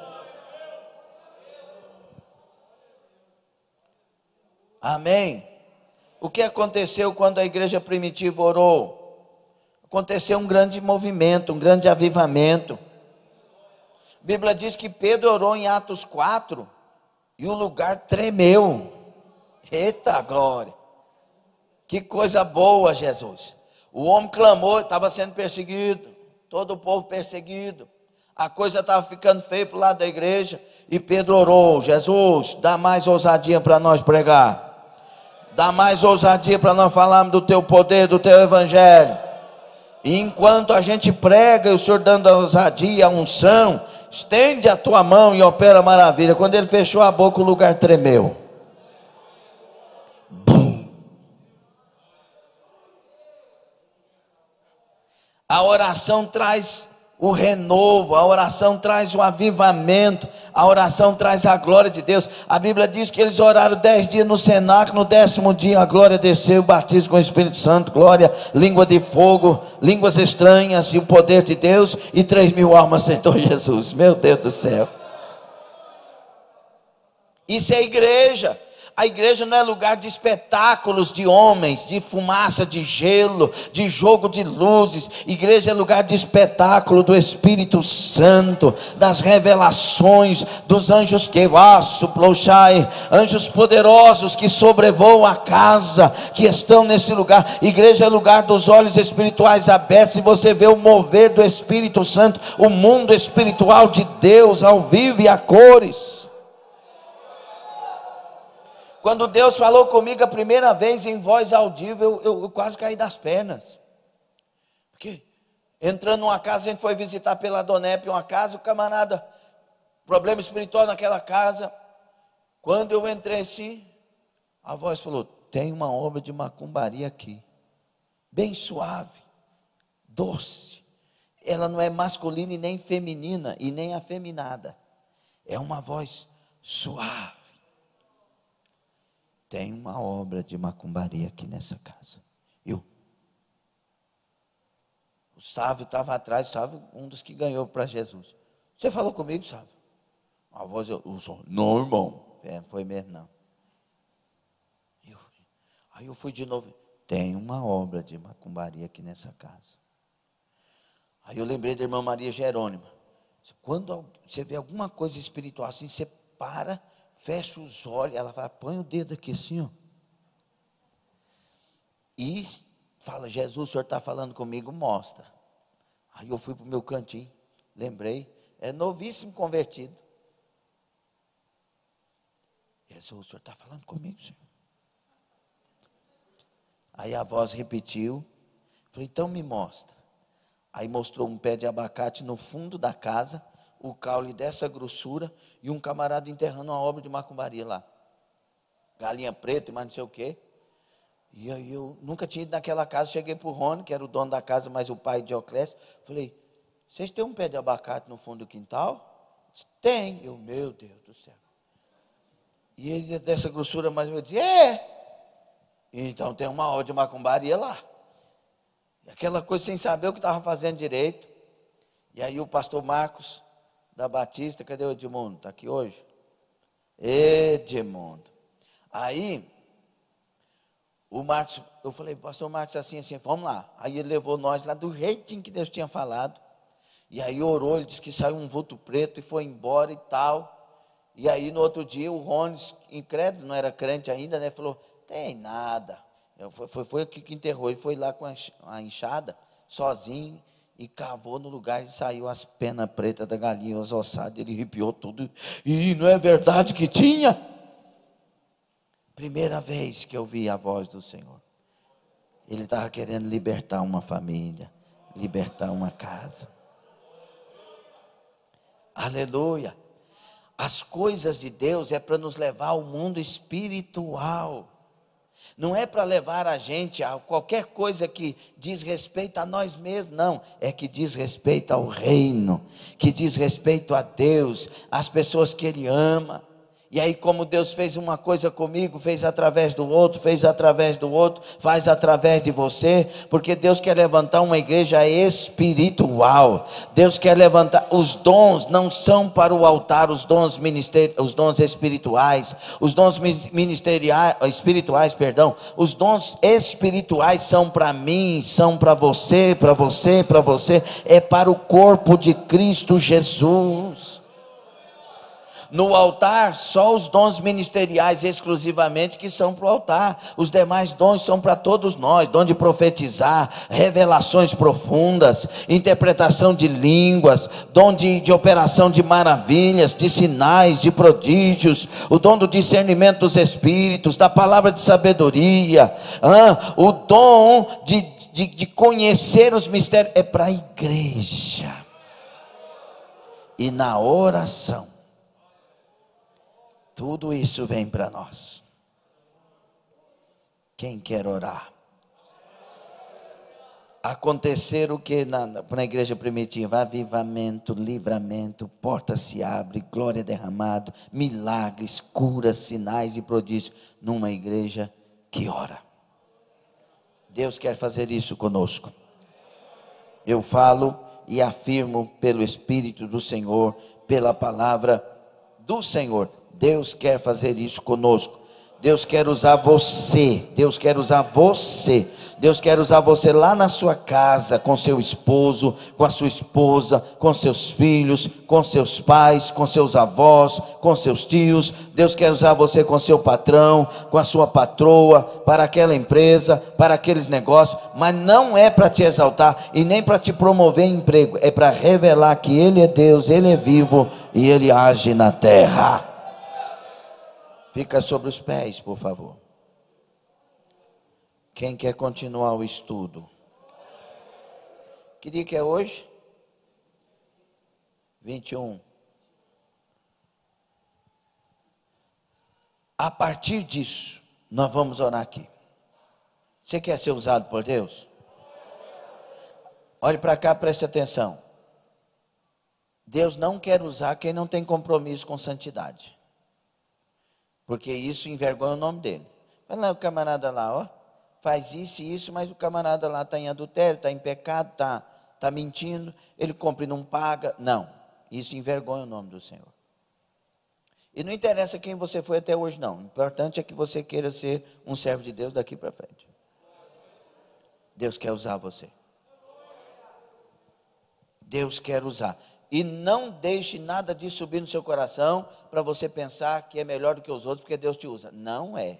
Amém? O que aconteceu quando a igreja primitiva orou? Aconteceu um grande movimento, um grande avivamento. A Bíblia diz que Pedro orou em Atos 4, e o lugar tremeu. Eita glória! Que coisa boa, Jesus. O homem clamou, estava sendo perseguido, todo o povo perseguido. A coisa estava ficando feia para o lado da igreja. E Pedro orou, Jesus, dá mais ousadia para nós pregar. Dá mais ousadia para nós falarmos do teu poder, do teu evangelho. E enquanto a gente prega, e o Senhor dando a ousadia, a unção, estende a tua mão e opera maravilha. Quando ele fechou a boca, o lugar tremeu. Bum. A oração traz o renovo, a oração traz o avivamento, a oração traz a glória de Deus. A Bíblia diz que eles oraram 10 dias no cenáculo, no 10º dia a glória desceu, o batismo com o Espírito Santo, glória, língua de fogo, línguas estranhas e o poder de Deus, e 3.000 almas aceitou Jesus. Meu Deus do céu. Isso é igreja. A igreja não é lugar de espetáculos de homens, de fumaça, de gelo, de jogo de luzes. Igreja é lugar de espetáculo do Espírito Santo, das revelações dos anjos que anjos poderosos que sobrevoam a casa, que estão nesse lugar. Igreja é lugar dos olhos espirituais abertos, e você vê o mover do Espírito Santo, o mundo espiritual de Deus ao vivo e a cores. Quando Deus falou comigo a primeira vez em voz audível, eu quase caí das pernas. Porque entrando numa casa, a gente foi visitar pela Donep uma casa, o camarada, problema espiritual naquela casa. Quando eu entrei assim, a voz falou: tem uma obra de macumbaria aqui, bem suave, doce. Ela não é masculina e nem feminina e nem afeminada. É uma voz suave. Tem uma obra de macumbaria aqui nessa casa. O Sávio estava atrás, o Sávio, um dos que ganhou para Jesus. Você falou comigo, Sávio? A voz, não, irmão. Foi mesmo, não. Aí eu fui de novo. Tem uma obra de macumbaria aqui nessa casa. Aí eu lembrei da irmã Maria Jerônima. Quando você vê alguma coisa espiritual assim, você para, fecha os olhos, ela fala: põe o dedo aqui assim, ó. E fala: Jesus, o senhor está falando comigo, mostra. Aí eu fui para o meu cantinho, lembrei, é novíssimo convertido. Jesus, o senhor está falando comigo, senhor? Aí a voz repetiu, falei: então me mostra. Aí mostrou um pé de abacate no fundo da casa, o caule dessa grossura, e um camarada enterrando uma obra de macumbaria lá. Galinha preta e mais não sei o quê. E aí eu nunca tinha ido naquela casa, cheguei para o Rony, que era o dono da casa, mas o pai de Dioclésio. Falei: vocês têm um pé de abacate no fundo do quintal? Disse: tem. Eu: meu Deus do céu. E ele dessa grossura, mas eu disse: então tem uma obra de macumbaria lá. E aquela coisa sem saber o que estava fazendo direito. E aí o pastor Marcos da Batista, cadê o Edmundo? Está aqui hoje? Edmundo. Aí o Marcos, eu falei: pastor Marcos, assim, vamos lá. Aí ele levou nós lá do jeitinho que Deus tinha falado. E aí orou, ele disse que saiu um vulto preto e foi embora e tal. E aí no outro dia o Rones, incrédulo, não era crente ainda, né? Falou: tem nada. Foi aqui que enterrou. Ele foi lá com a enxada, sozinho, e cavou no lugar e saiu as penas pretas da galinha, os ossados. Ele arrepiou tudo. E não é verdade que tinha? Primeira vez que eu vi a voz do Senhor. Ele estava querendo libertar uma família, libertar uma casa. Aleluia. As coisas de Deus é para nos levar ao mundo espiritual. Não é para levar a gente a qualquer coisa que diz respeito a nós mesmos, não. É que diz respeito ao reino, que diz respeito a Deus, às pessoas que Ele ama. E aí, como Deus fez uma coisa comigo, fez através do outro, fez através do outro, faz através de você, porque Deus quer levantar uma igreja espiritual. Deus quer levantar, os dons não são para o altar, os dons espirituais, os dons ministeriais, espirituais, perdão, os dons espirituais são para mim, são para você, para você, para você, é para o corpo de Cristo Jesus. No altar, só os dons ministeriais exclusivamente que são para o altar. Os demais dons são para todos nós. Dom de profetizar, revelações profundas, interpretação de línguas, dom de operação de maravilhas, de sinais, de prodígios, o dom do discernimento dos espíritos, da palavra de sabedoria, o dom de conhecer os mistérios, é para a igreja. E na oração, tudo isso vem para nós. Quem quer orar? Acontecer o que na igreja primitiva? Avivamento, livramento, porta se abre, glória derramado, milagres, curas, sinais e prodígios, numa igreja que ora. Deus quer fazer isso conosco. Eu falo e afirmo pelo Espírito do Senhor, pela palavra do Senhor. Deus quer fazer isso conosco. Deus quer usar você. Deus quer usar você. Deus quer usar você lá na sua casa, com seu esposo, com a sua esposa, com seus filhos, com seus pais, com seus avós, com seus tios. Deus quer usar você com seu patrão, com a sua patroa, para aquela empresa, para aqueles negócios. Mas não é para te exaltar e nem para te promover emprego. É para revelar que Ele é Deus, Ele é vivo e Ele age na terra. Fica sobre os pés, por favor. Quem quer continuar o estudo? Que dia que é hoje? 21. A partir disso, nós vamos orar aqui. Você quer ser usado por Deus? Olhe para cá, preste atenção. Deus não quer usar quem não tem compromisso com santidade. Porque isso envergonha o nome dele. Olha lá o camarada lá, ó. Faz isso e isso, mas o camarada lá está em adultério, está em pecado, está mentindo, ele compra e não paga. Não, isso envergonha o nome do Senhor. E não interessa quem você foi até hoje, não. O importante é que você queira ser um servo de Deus daqui para frente. Deus quer usar você. Deus quer usar. E não deixe nada disso subir no seu coração para você pensar que é melhor do que os outros porque Deus te usa. Não é.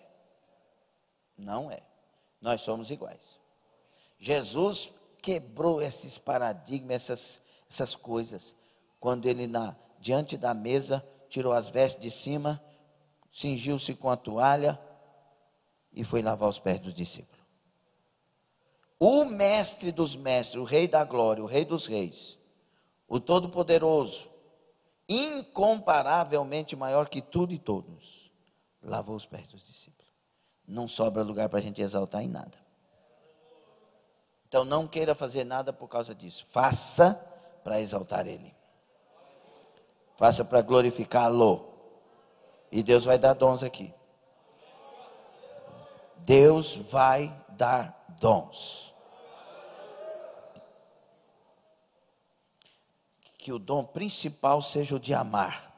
Não é. Nós somos iguais. Jesus quebrou esses paradigmas, essas coisas, quando ele diante da mesa tirou as vestes de cima, cingiu-se com a toalha e foi lavar os pés dos discípulos. O mestre dos mestres, o rei da glória, o rei dos reis, o todo-poderoso, incomparavelmente maior que tudo e todos, lavou os pés dos discípulos. Não sobra lugar para a gente exaltar em nada. Então não queira fazer nada por causa disso. Faça para exaltar Ele. Faça para glorificá-lo. E Deus vai dar dons aqui. Deus vai dar dons. Que o dom principal seja o de amar.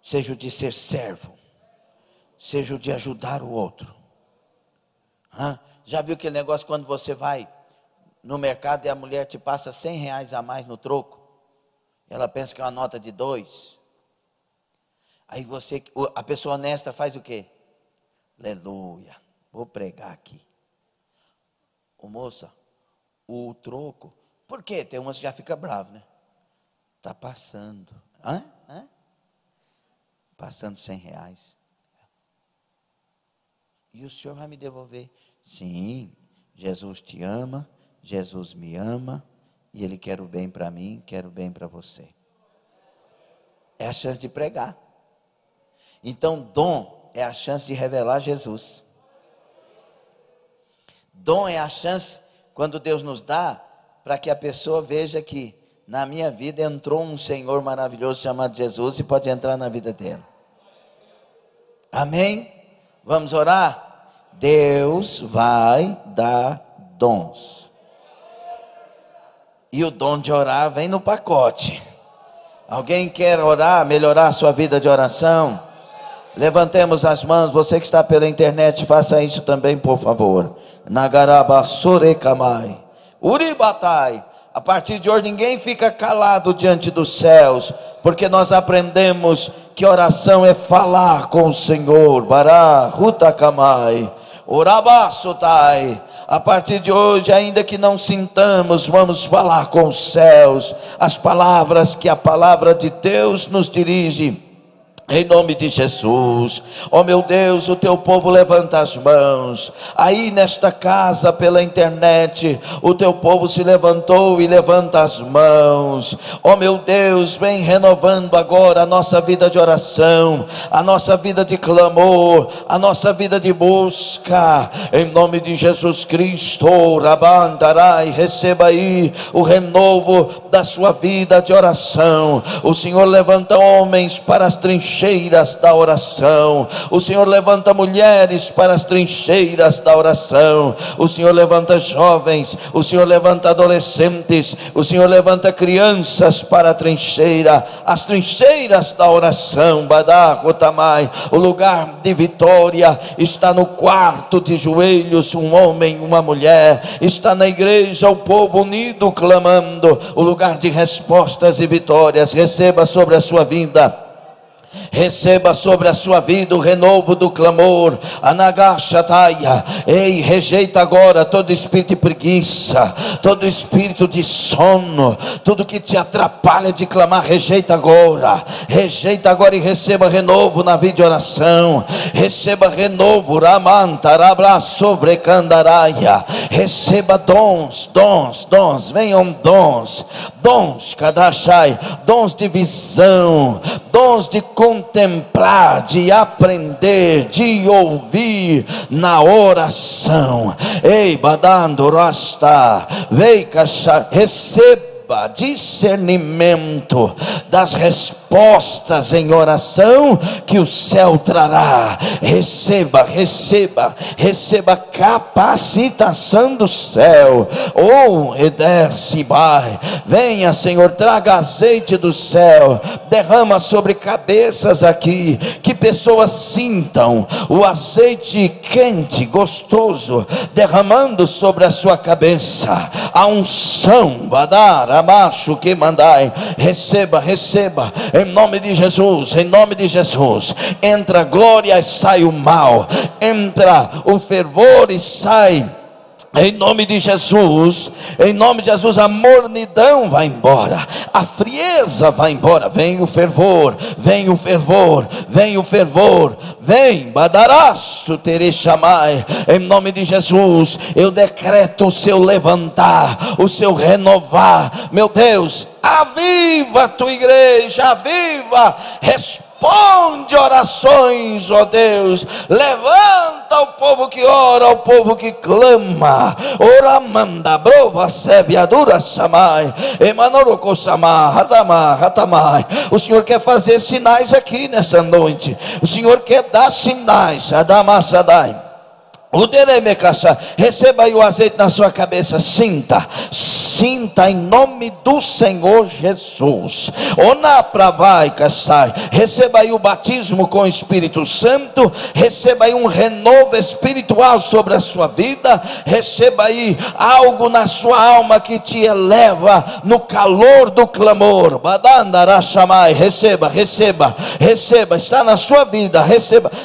Seja o de ser servo. Seja o de ajudar o outro. Já viu aquele negócio quando você vai no mercado e a mulher te passa R$100 a mais no troco? Ela pensa que é uma nota de 2. Aí a pessoa honesta faz o quê? Aleluia, vou pregar aqui. Ô moça, o troco, por quê? Tem umas que já fica bravo, né? Está passando. Passando R$100. E o Senhor vai me devolver? Sim, Jesus te ama, Jesus me ama, e Ele quer o bem para mim, quer o bem para você. É a chance de pregar. Então, dom é a chance de revelar Jesus. Dom é a chance, quando Deus nos dá, para que a pessoa veja que na minha vida entrou um Senhor maravilhoso chamado Jesus e pode entrar na vida dela. Amém? Vamos orar? Deus vai dar dons. E o dom de orar vem no pacote. Alguém quer orar, melhorar a sua vida de oração? Levantemos as mãos. Você que está pela internet, faça isso também, por favor. Nagarabassurekamai, Uribatai. A partir de hoje ninguém fica calado diante dos céus, porque nós aprendemos que oração é falar com o Senhor. Bará, Rutakamai, Urabassutai. A partir de hoje, ainda que não sintamos, vamos falar com os céus as palavras que a palavra de Deus nos dirige. Em nome de Jesus, ó meu Deus, o teu povo levanta as mãos. Aí nesta casa, pela internet, o teu povo se levantou e levanta as mãos. Ó meu Deus, vem renovando agora a nossa vida de oração, a nossa vida de clamor, a nossa vida de busca. Em nome de Jesus Cristo, Rabandarai, receba aí o renovo da sua vida de oração. O Senhor levanta homens para as trincheiras, trincheiras da oração. O Senhor levanta mulheres para as trincheiras da oração. O Senhor levanta jovens, o Senhor levanta adolescentes, o Senhor levanta crianças para a trincheira, as trincheiras da oração. Badarotamai, o lugar de vitória está no quarto de joelhos, um homem, uma mulher, está na igreja o povo unido clamando, o lugar de respostas e vitórias. Receba sobre a sua vida, receba sobre a sua vida o renovo do clamor. Anagashataya. Ei, rejeita agora todo espírito de preguiça, todo espírito de sono, tudo que te atrapalha de clamar. Rejeita agora e receba renovo na vida de oração. Receba renovo. Ramantarabra sobre Candaraya. Receba dons, venham dons, Kadashai, dons de visão, dons de contemplar, de aprender, de ouvir na oração. Ei, badando rasta, vei caixa, receba discernimento das respostas em oração que o céu trará. Receba capacitação do céu. Oh, Edersibai, venha, Senhor, traga azeite do céu, derrama sobre cabeças aqui, que pessoas sintam o azeite quente, gostoso, derramando sobre a sua cabeça, a unção, badar, amacho que mandai. Receba, em nome de Jesus, entra a glória e sai o mal, entra o fervor e sai. Em nome de Jesus, a mornidão vai embora, a frieza vai embora. Vem o fervor, vem, badaraço terechamai. Em nome de Jesus, eu decreto o seu levantar, o seu renovar. Meu Deus, aviva a tua igreja, aviva, responde orações, ó Deus, levanta o povo que ora, o povo que clama. Ora manda brova sebiadura samai, emanoroco samai, ratamai. O Senhor quer fazer sinais aqui nessa noite. O Senhor quer dar sinais. Adamassadai. Receba aí o azeite na sua cabeça. Sinta em nome do Senhor Jesus. Receba aí o batismo com o Espírito Santo. Receba aí um renovo espiritual sobre a sua vida. Receba aí algo na sua alma que te eleva no calor do clamor. Receba, está na sua vida.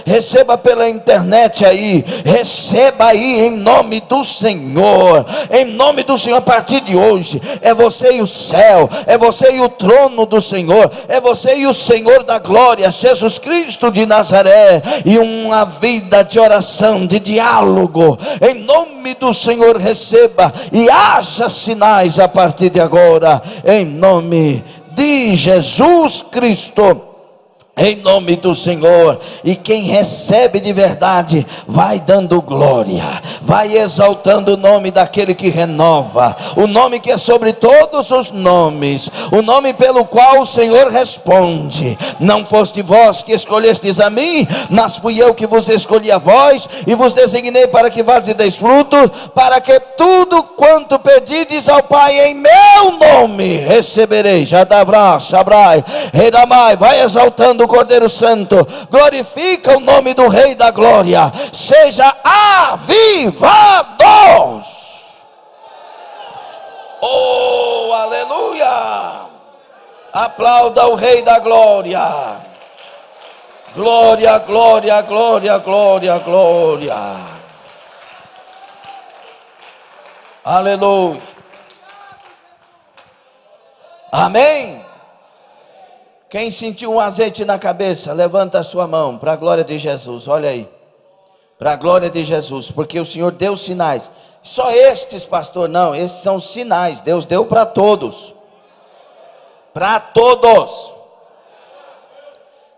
Receba pela internet aí. Receba aí em nome do Senhor. Em nome do Senhor, a partir de hoje, é você e o céu, é você e o trono do Senhor, é você e o Senhor da glória, Jesus Cristo de Nazaré, e uma vida de oração, de diálogo. Em nome do Senhor, receba e haja sinais a partir de agora, em nome de Jesus Cristo. Em nome do Senhor. E quem recebe de verdade vai dando glória, vai exaltando o nome daquele que renova, o nome que é sobre todos os nomes, o nome pelo qual o Senhor responde. Não foste vós que escolhestes a mim, mas fui eu que vos escolhi a vós, e vos designei para que vades e deis frutos, para que tudo quanto pedides ao Pai em meu nome recebereis. Jadavra, Shabrai, Redamai. Vai exaltando o Cordeiro Santo, glorifica o nome do Rei da Glória. Seja avivados. Oh, aleluia. Aplauda o Rei da Glória. Glória, glória, glória, glória, glória. Aleluia. Amém. Quem sentiu um azeite na cabeça, levanta a sua mão para a glória de Jesus. Olha aí, para a glória de Jesus, porque o Senhor deu sinais. Só estes, pastor, não, esses são sinais. Deus deu para todos. Para todos.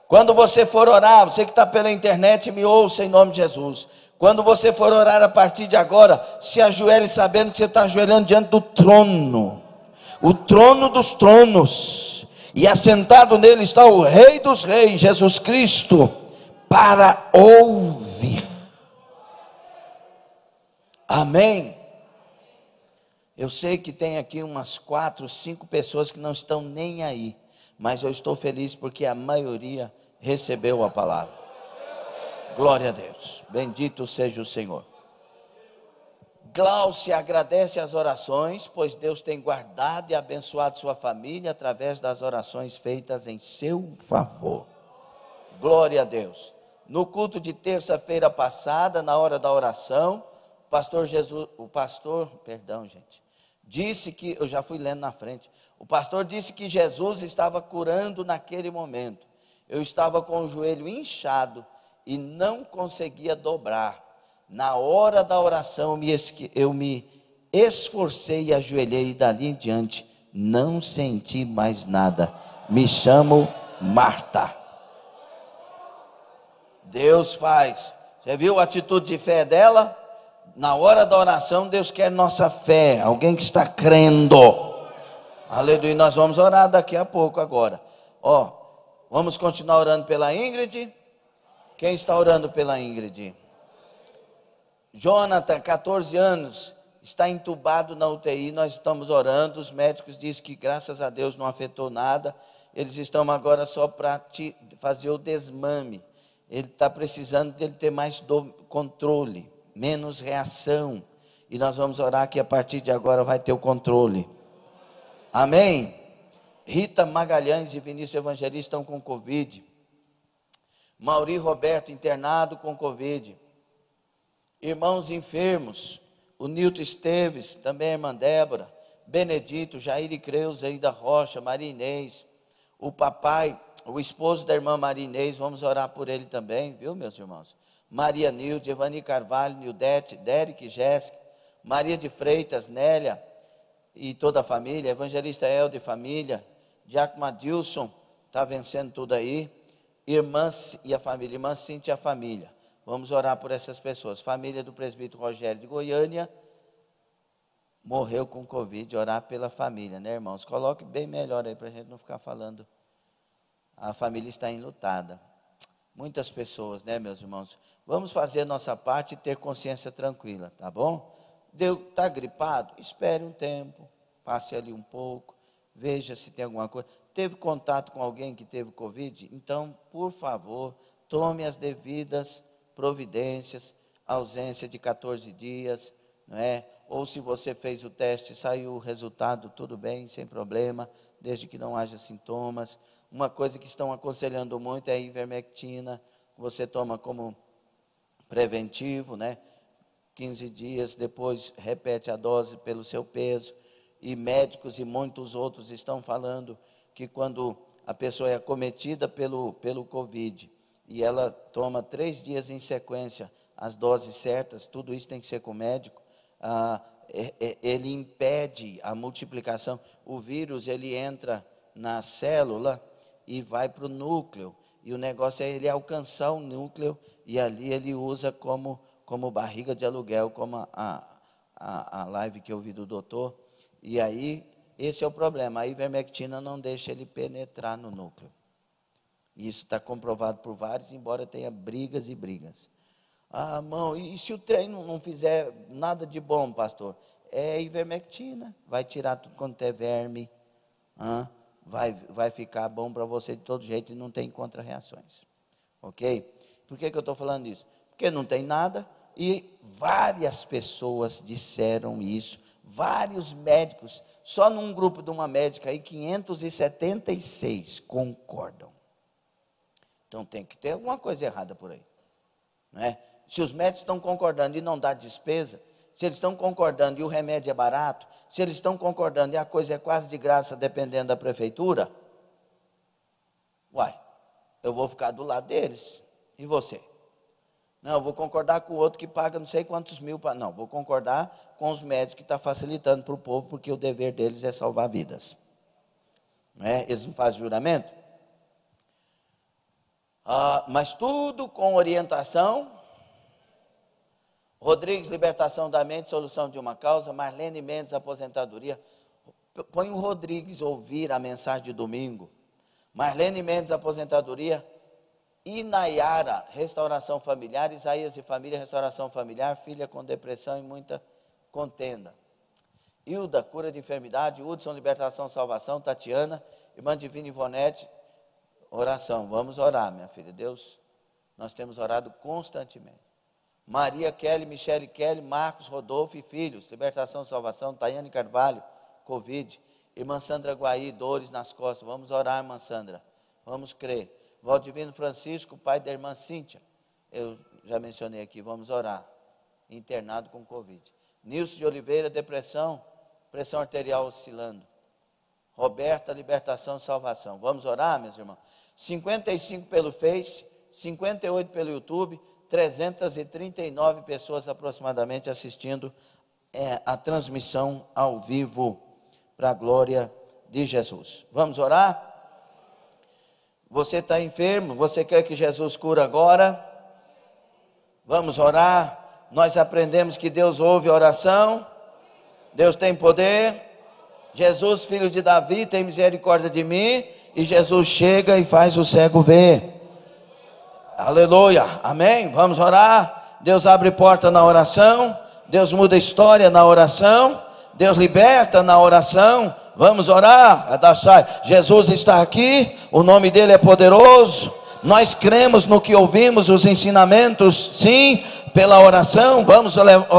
Quando você for orar, você que está pela internet, me ouça em nome de Jesus. Quando você for orar a partir de agora, se ajoelhe sabendo que você está ajoelhando diante do trono, o trono dos tronos, e assentado nele está o Rei dos Reis, Jesus Cristo, para ouvir. Amém? Eu sei que tem aqui umas 4, 5 pessoas que não estão nem aí, mas eu estou feliz porque a maioria recebeu a palavra. Glória a Deus, bendito seja o Senhor. Glauce agradece as orações, pois Deus tem guardado e abençoado sua família através das orações feitas em seu favor. Glória a Deus. No culto de terça-feira passada, na hora da oração, disse que, eu já fui lendo na frente, o pastor disse que Jesus estava curando naquele momento. Eu estava com o joelho inchado e não conseguia dobrar. Na hora da oração eu me esforcei e ajoelhei, e dali em diante não senti mais nada. Me chamo Marta. Deus faz. Você viu a atitude de fé dela? Na hora da oração, Deus quer nossa fé. Alguém que está crendo. Aleluia. Nós vamos orar daqui a pouco agora. Vamos continuar orando pela Ingrid. Quem está orando pela Ingrid? Jonathan, 14 anos, está entubado na UTI, nós estamos orando, os médicos dizem que graças a Deus não afetou nada, eles estão agora só para fazer o desmame, ele está precisando dele ter mais controle, menos reação, e nós vamos orar que a partir de agora vai ter o controle. Amém? Rita Magalhães e Vinícius Evangelista estão com Covid, Mauri Roberto internado com Covid, irmãos enfermos, o Nilton Esteves, também a irmã Débora, Benedito, Jair e Creus, Aida Rocha, Maria Inês, o papai, o esposo da irmã Maria Inês, vamos orar por ele também, viu, meus irmãos? Maria Nilde, Evani Carvalho, Nildete, Derek, Jéssica, Maria de Freitas, Nélia e toda a família, Evangelista Helder e família, Diácono Adilson, está vencendo tudo aí, irmãs e a família, irmã Cíntia e a família. Vamos orar por essas pessoas. Família do presbítero Rogério de Goiânia, morreu com Covid, orar pela família, né, irmãos? Coloque bem melhor aí, para a gente não ficar falando. A família está enlutada. Muitas pessoas, né, meus irmãos? Vamos fazer a nossa parte e ter consciência tranquila, tá bom? Está gripado? Espere um tempo, passe ali um pouco, veja se tem alguma coisa. Teve contato com alguém que teve Covid? Então, por favor, tome as devidas providências, ausência de 14 dias, não é? Ou se você fez o teste, saiu o resultado, tudo bem, sem problema, desde que não haja sintomas. Uma coisa que estão aconselhando muito é a ivermectina, você toma como preventivo, né? 15 dias, depois repete a dose pelo seu peso, e médicos e muitos outros estão falando que quando a pessoa é acometida pelo Covid, e ela toma 3 dias em sequência as doses certas, tudo isso tem que ser com o médico, ele impede a multiplicação. O vírus, ele entra na célula e vai para o núcleo, e o negócio é ele alcançar o núcleo, e ali ele usa como barriga de aluguel, como a live que eu vi do doutor, e aí, esse é o problema, a ivermectina não deixa ele penetrar no núcleo. Isso está comprovado por vários, embora tenha brigas e brigas. Irmão, e se o treino não fizer nada de bom, pastor? É ivermectina, vai tirar tudo quanto é verme, vai ficar bom para você de todo jeito e não tem contra-reações. Ok? Por que eu estou falando isso? Porque não tem nada, e várias pessoas disseram isso, vários médicos, só num grupo de uma médica aí, 576 concordam. Então tem que ter alguma coisa errada por aí, não é? Se os médicos estão concordando e não dá despesa, se eles estão concordando e o remédio é barato, se eles estão concordando e a coisa é quase de graça dependendo da prefeitura, eu vou ficar do lado deles, e você? Não, eu vou concordar com o outro que paga não sei quantos mil, não, vou concordar com os médicos que estão facilitando para o povo, porque o dever deles é salvar vidas, não é? Eles não fazem juramento? Mas tudo com orientação. Rodrigues, libertação da mente, solução de uma causa. Marlene Mendes, aposentadoria. Põe o Rodrigues ouvir a mensagem de domingo. Marlene Mendes, aposentadoria. Inayara, restauração familiar. Isaías e família, restauração familiar. Filha com depressão e muita contenda. Hilda, cura de enfermidade. Hudson, libertação, salvação. Tatiana, irmã Divina Ivonete, oração. Vamos orar, minha filha. Deus, nós temos orado constantemente. Maria Kelly, Michele Kelly, Marcos, Rodolfo e filhos, libertação, salvação. Tayane Carvalho, Covid. Irmã Sandra Guaí, dores nas costas. Vamos orar, irmã Sandra. Vamos crer. Valdivino Francisco, pai da irmã Cíntia. Eu já mencionei aqui, vamos orar. Internado com Covid. Nilson de Oliveira, depressão, pressão arterial oscilando. Roberta, libertação, salvação. Vamos orar, meus irmãos? 55 pelo Face, 58 pelo YouTube, 339 pessoas aproximadamente assistindo a transmissão ao vivo para a glória de Jesus. Vamos orar? Você está enfermo? Você quer que Jesus cura agora? Vamos orar? Nós aprendemos que Deus ouve a oração. Deus tem poder. Jesus, filho de Davi, tem misericórdia de mim. E Jesus chega e faz o cego ver. Aleluia, amém? Vamos orar. Deus abre porta na oração. Deus muda a história na oração. Deus liberta na oração. Vamos orar. Jesus está aqui. O nome dele é poderoso. Nós cremos no que ouvimos, os ensinamentos, sim, pela oração. Vamos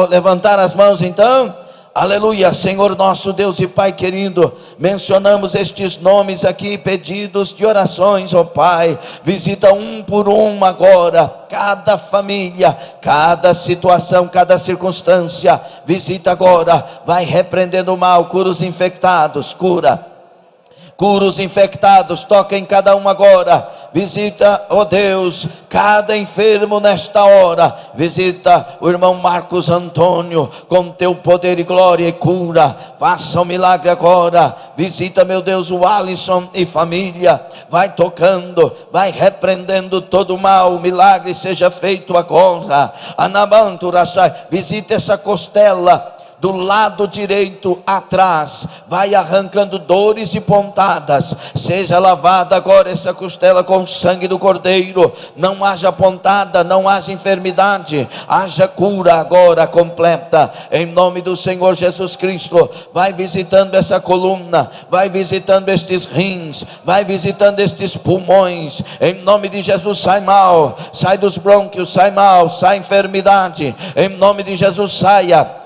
levantar as mãos então. Aleluia, Senhor nosso Deus e Pai querido, mencionamos estes nomes aqui, pedidos de orações, ó Pai, visita um por um agora, cada família, cada situação, cada circunstância, visita agora, vai repreendendo o mal, cura os infectados, cura os infectados, toca em cada um agora, visita, ó Deus, cada enfermo nesta hora, visita o irmão Marcos Antônio, com teu poder e glória e cura, faça um milagre agora, visita, meu Deus, o Alisson e família, vai tocando, vai repreendendo todo o mal, o milagre seja feito agora, Anabanto Rachai, visita essa costela, do lado direito atrás, vai arrancando dores e pontadas, seja lavada agora essa costela com o sangue do Cordeiro, não haja pontada, não haja enfermidade, haja cura agora completa, em nome do Senhor Jesus Cristo. Vai visitando essa coluna, vai visitando estes rins, vai visitando estes pulmões, em nome de Jesus. Sai mal, sai dos brônquios, sai mal, sai enfermidade, em nome de Jesus. Saia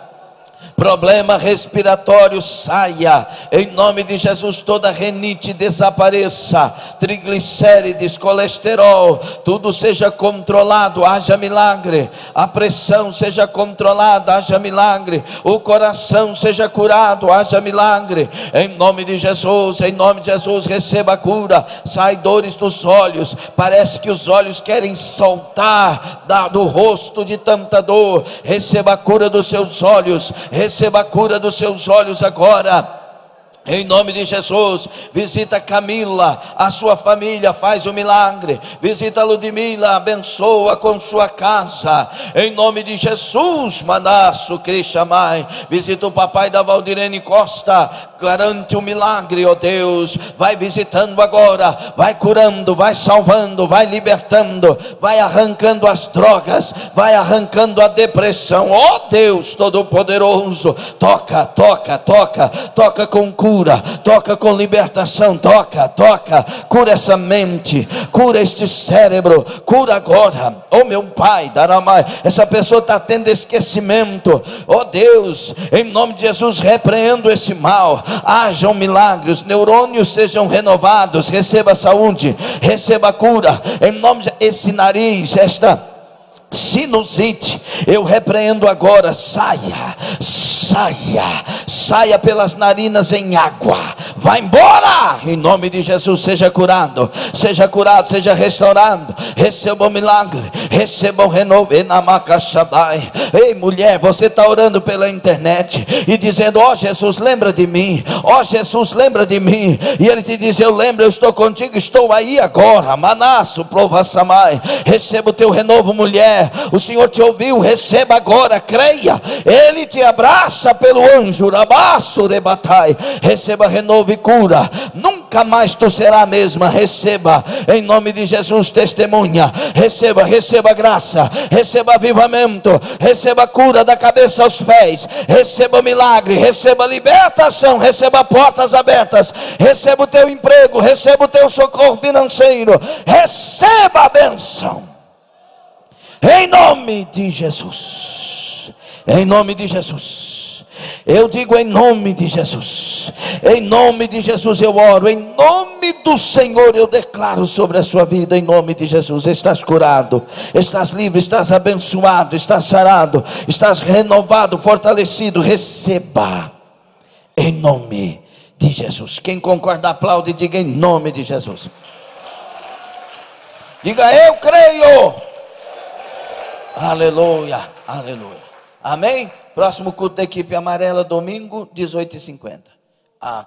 problema respiratório, saia, em nome de Jesus. Toda renite desapareça, triglicérides, colesterol, tudo seja controlado, haja milagre, a pressão seja controlada, haja milagre, o coração seja curado, haja milagre, em nome de Jesus. Em nome de Jesus, receba a cura. Sai dores dos olhos, parece que os olhos querem soltar do rosto de tanta dor, receba a cura dos seus olhos, receba a cura dos seus olhos agora, em nome de Jesus. Visita Camila, a sua família, faz o milagre. Visita Ludmila, abençoa com sua casa, em nome de Jesus. Manasso Crishamai, visita o papai da Valdirene Costa, garante o milagre, ó Deus. Vai visitando agora, vai curando, vai salvando, vai libertando, vai arrancando as drogas, vai arrancando a depressão, ó Deus Todo-Poderoso. Toca, toca, toca, toca com cura, toca com libertação, toca, toca, cura essa mente, cura este cérebro, cura agora, oh meu Pai, Daramai, essa pessoa está tendo esquecimento, oh Deus, em nome de Jesus, repreendo esse mal, hajam milagres, neurônios sejam renovados, receba saúde, receba cura, em nome de esse nariz, esta sinusite, eu repreendo agora, saia, saia, saia pelas narinas em água, vai embora, em nome de Jesus. Seja curado, seja restaurado, receba o milagre, receba o renovo. Ei mulher, você está orando pela internet e dizendo: ó Jesus, lembra de mim, ó Jesus, lembra de mim, e ele te diz: eu lembro, eu estou contigo, estou aí agora. Manasso Provassamai, receba o teu renovo, mulher, o Senhor te ouviu, receba agora, creia, ele te abraça pelo anjo, Rabasso Rebatai, receba renovo e cura. Nunca nunca mais tu será a mesma. Receba, em nome de Jesus, testemunha. Receba graça, receba avivamento, receba cura da cabeça aos pés, receba milagre, receba libertação, receba portas abertas, receba o teu emprego, receba o teu socorro financeiro, receba a bênção, em nome de Jesus, em nome de Jesus. Eu digo em nome de Jesus, em nome de Jesus eu oro, em nome do Senhor eu declaro sobre a sua vida, em nome de Jesus, estás curado, estás livre, estás abençoado, estás sarado, estás renovado, fortalecido, receba, em nome de Jesus. Quem concorda aplaude e diga em nome de Jesus. Diga eu creio. Aleluia, aleluia. Amém? Próximo culto da equipe amarela, domingo, 18h50.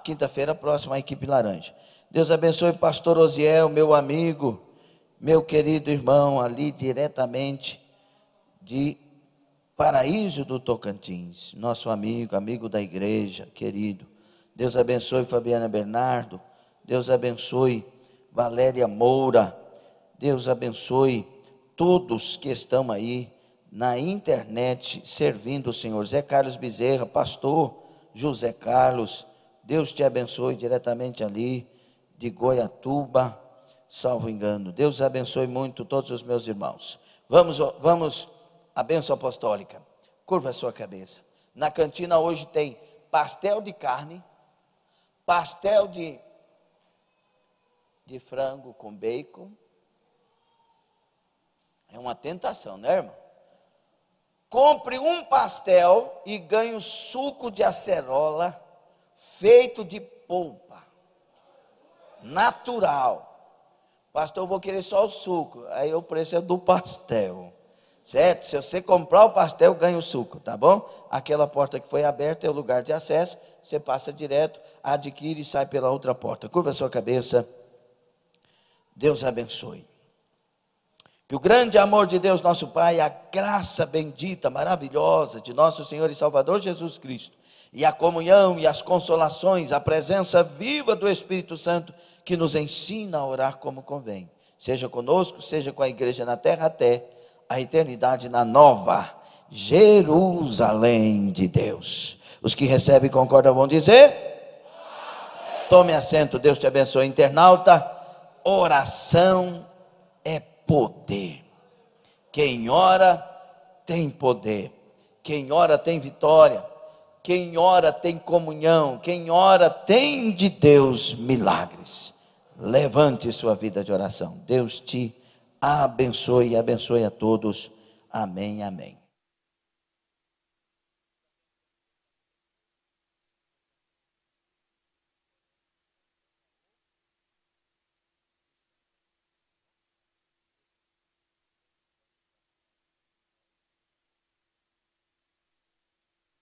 Quinta-feira, próxima, a equipe laranja. Deus abençoe o pastor Osiel, meu amigo, meu querido irmão, ali diretamente de Paraíso do Tocantins. Nosso amigo da igreja, querido. Deus abençoe Fabiana Bernardo. Deus abençoe Valéria Moura. Deus abençoe todos que estão aí na internet, servindo o Senhor. Zé Carlos Bezerra, pastor José Carlos, Deus te abençoe diretamente ali, de Goiatuba, salvo engano. Deus abençoe muito todos os meus irmãos. Vamos, a bênção apostólica. Curva a sua cabeça. Na cantina hoje tem pastel de carne, pastel de frango com bacon. É uma tentação, né, irmão? Compre um pastel e ganhe suco de acerola feito de polpa, natural. Pastor, eu vou querer só o suco. Aí o preço é do pastel, certo? Se você comprar o pastel, ganha o suco, tá bom? Aquela porta que foi aberta é o lugar de acesso. Você passa direto, adquire e sai pela outra porta. Curva a sua cabeça. Deus abençoe. Que o grande amor de Deus nosso Pai, a graça bendita, maravilhosa de nosso Senhor e Salvador Jesus Cristo, e a comunhão e as consolações, a presença viva do Espírito Santo, que nos ensina a orar como convém, seja conosco, seja com a igreja na terra, até a eternidade na nova Jerusalém de Deus. Os que recebem e concordam vão dizer? Amém. Tome assento, Deus te abençoe. Internauta, oração é poder. Quem ora tem poder. Quem ora tem vitória. Quem ora tem comunhão. Quem ora tem de Deus milagres. Levante sua vida de oração. Deus te abençoe e abençoe a todos. Amém, amém.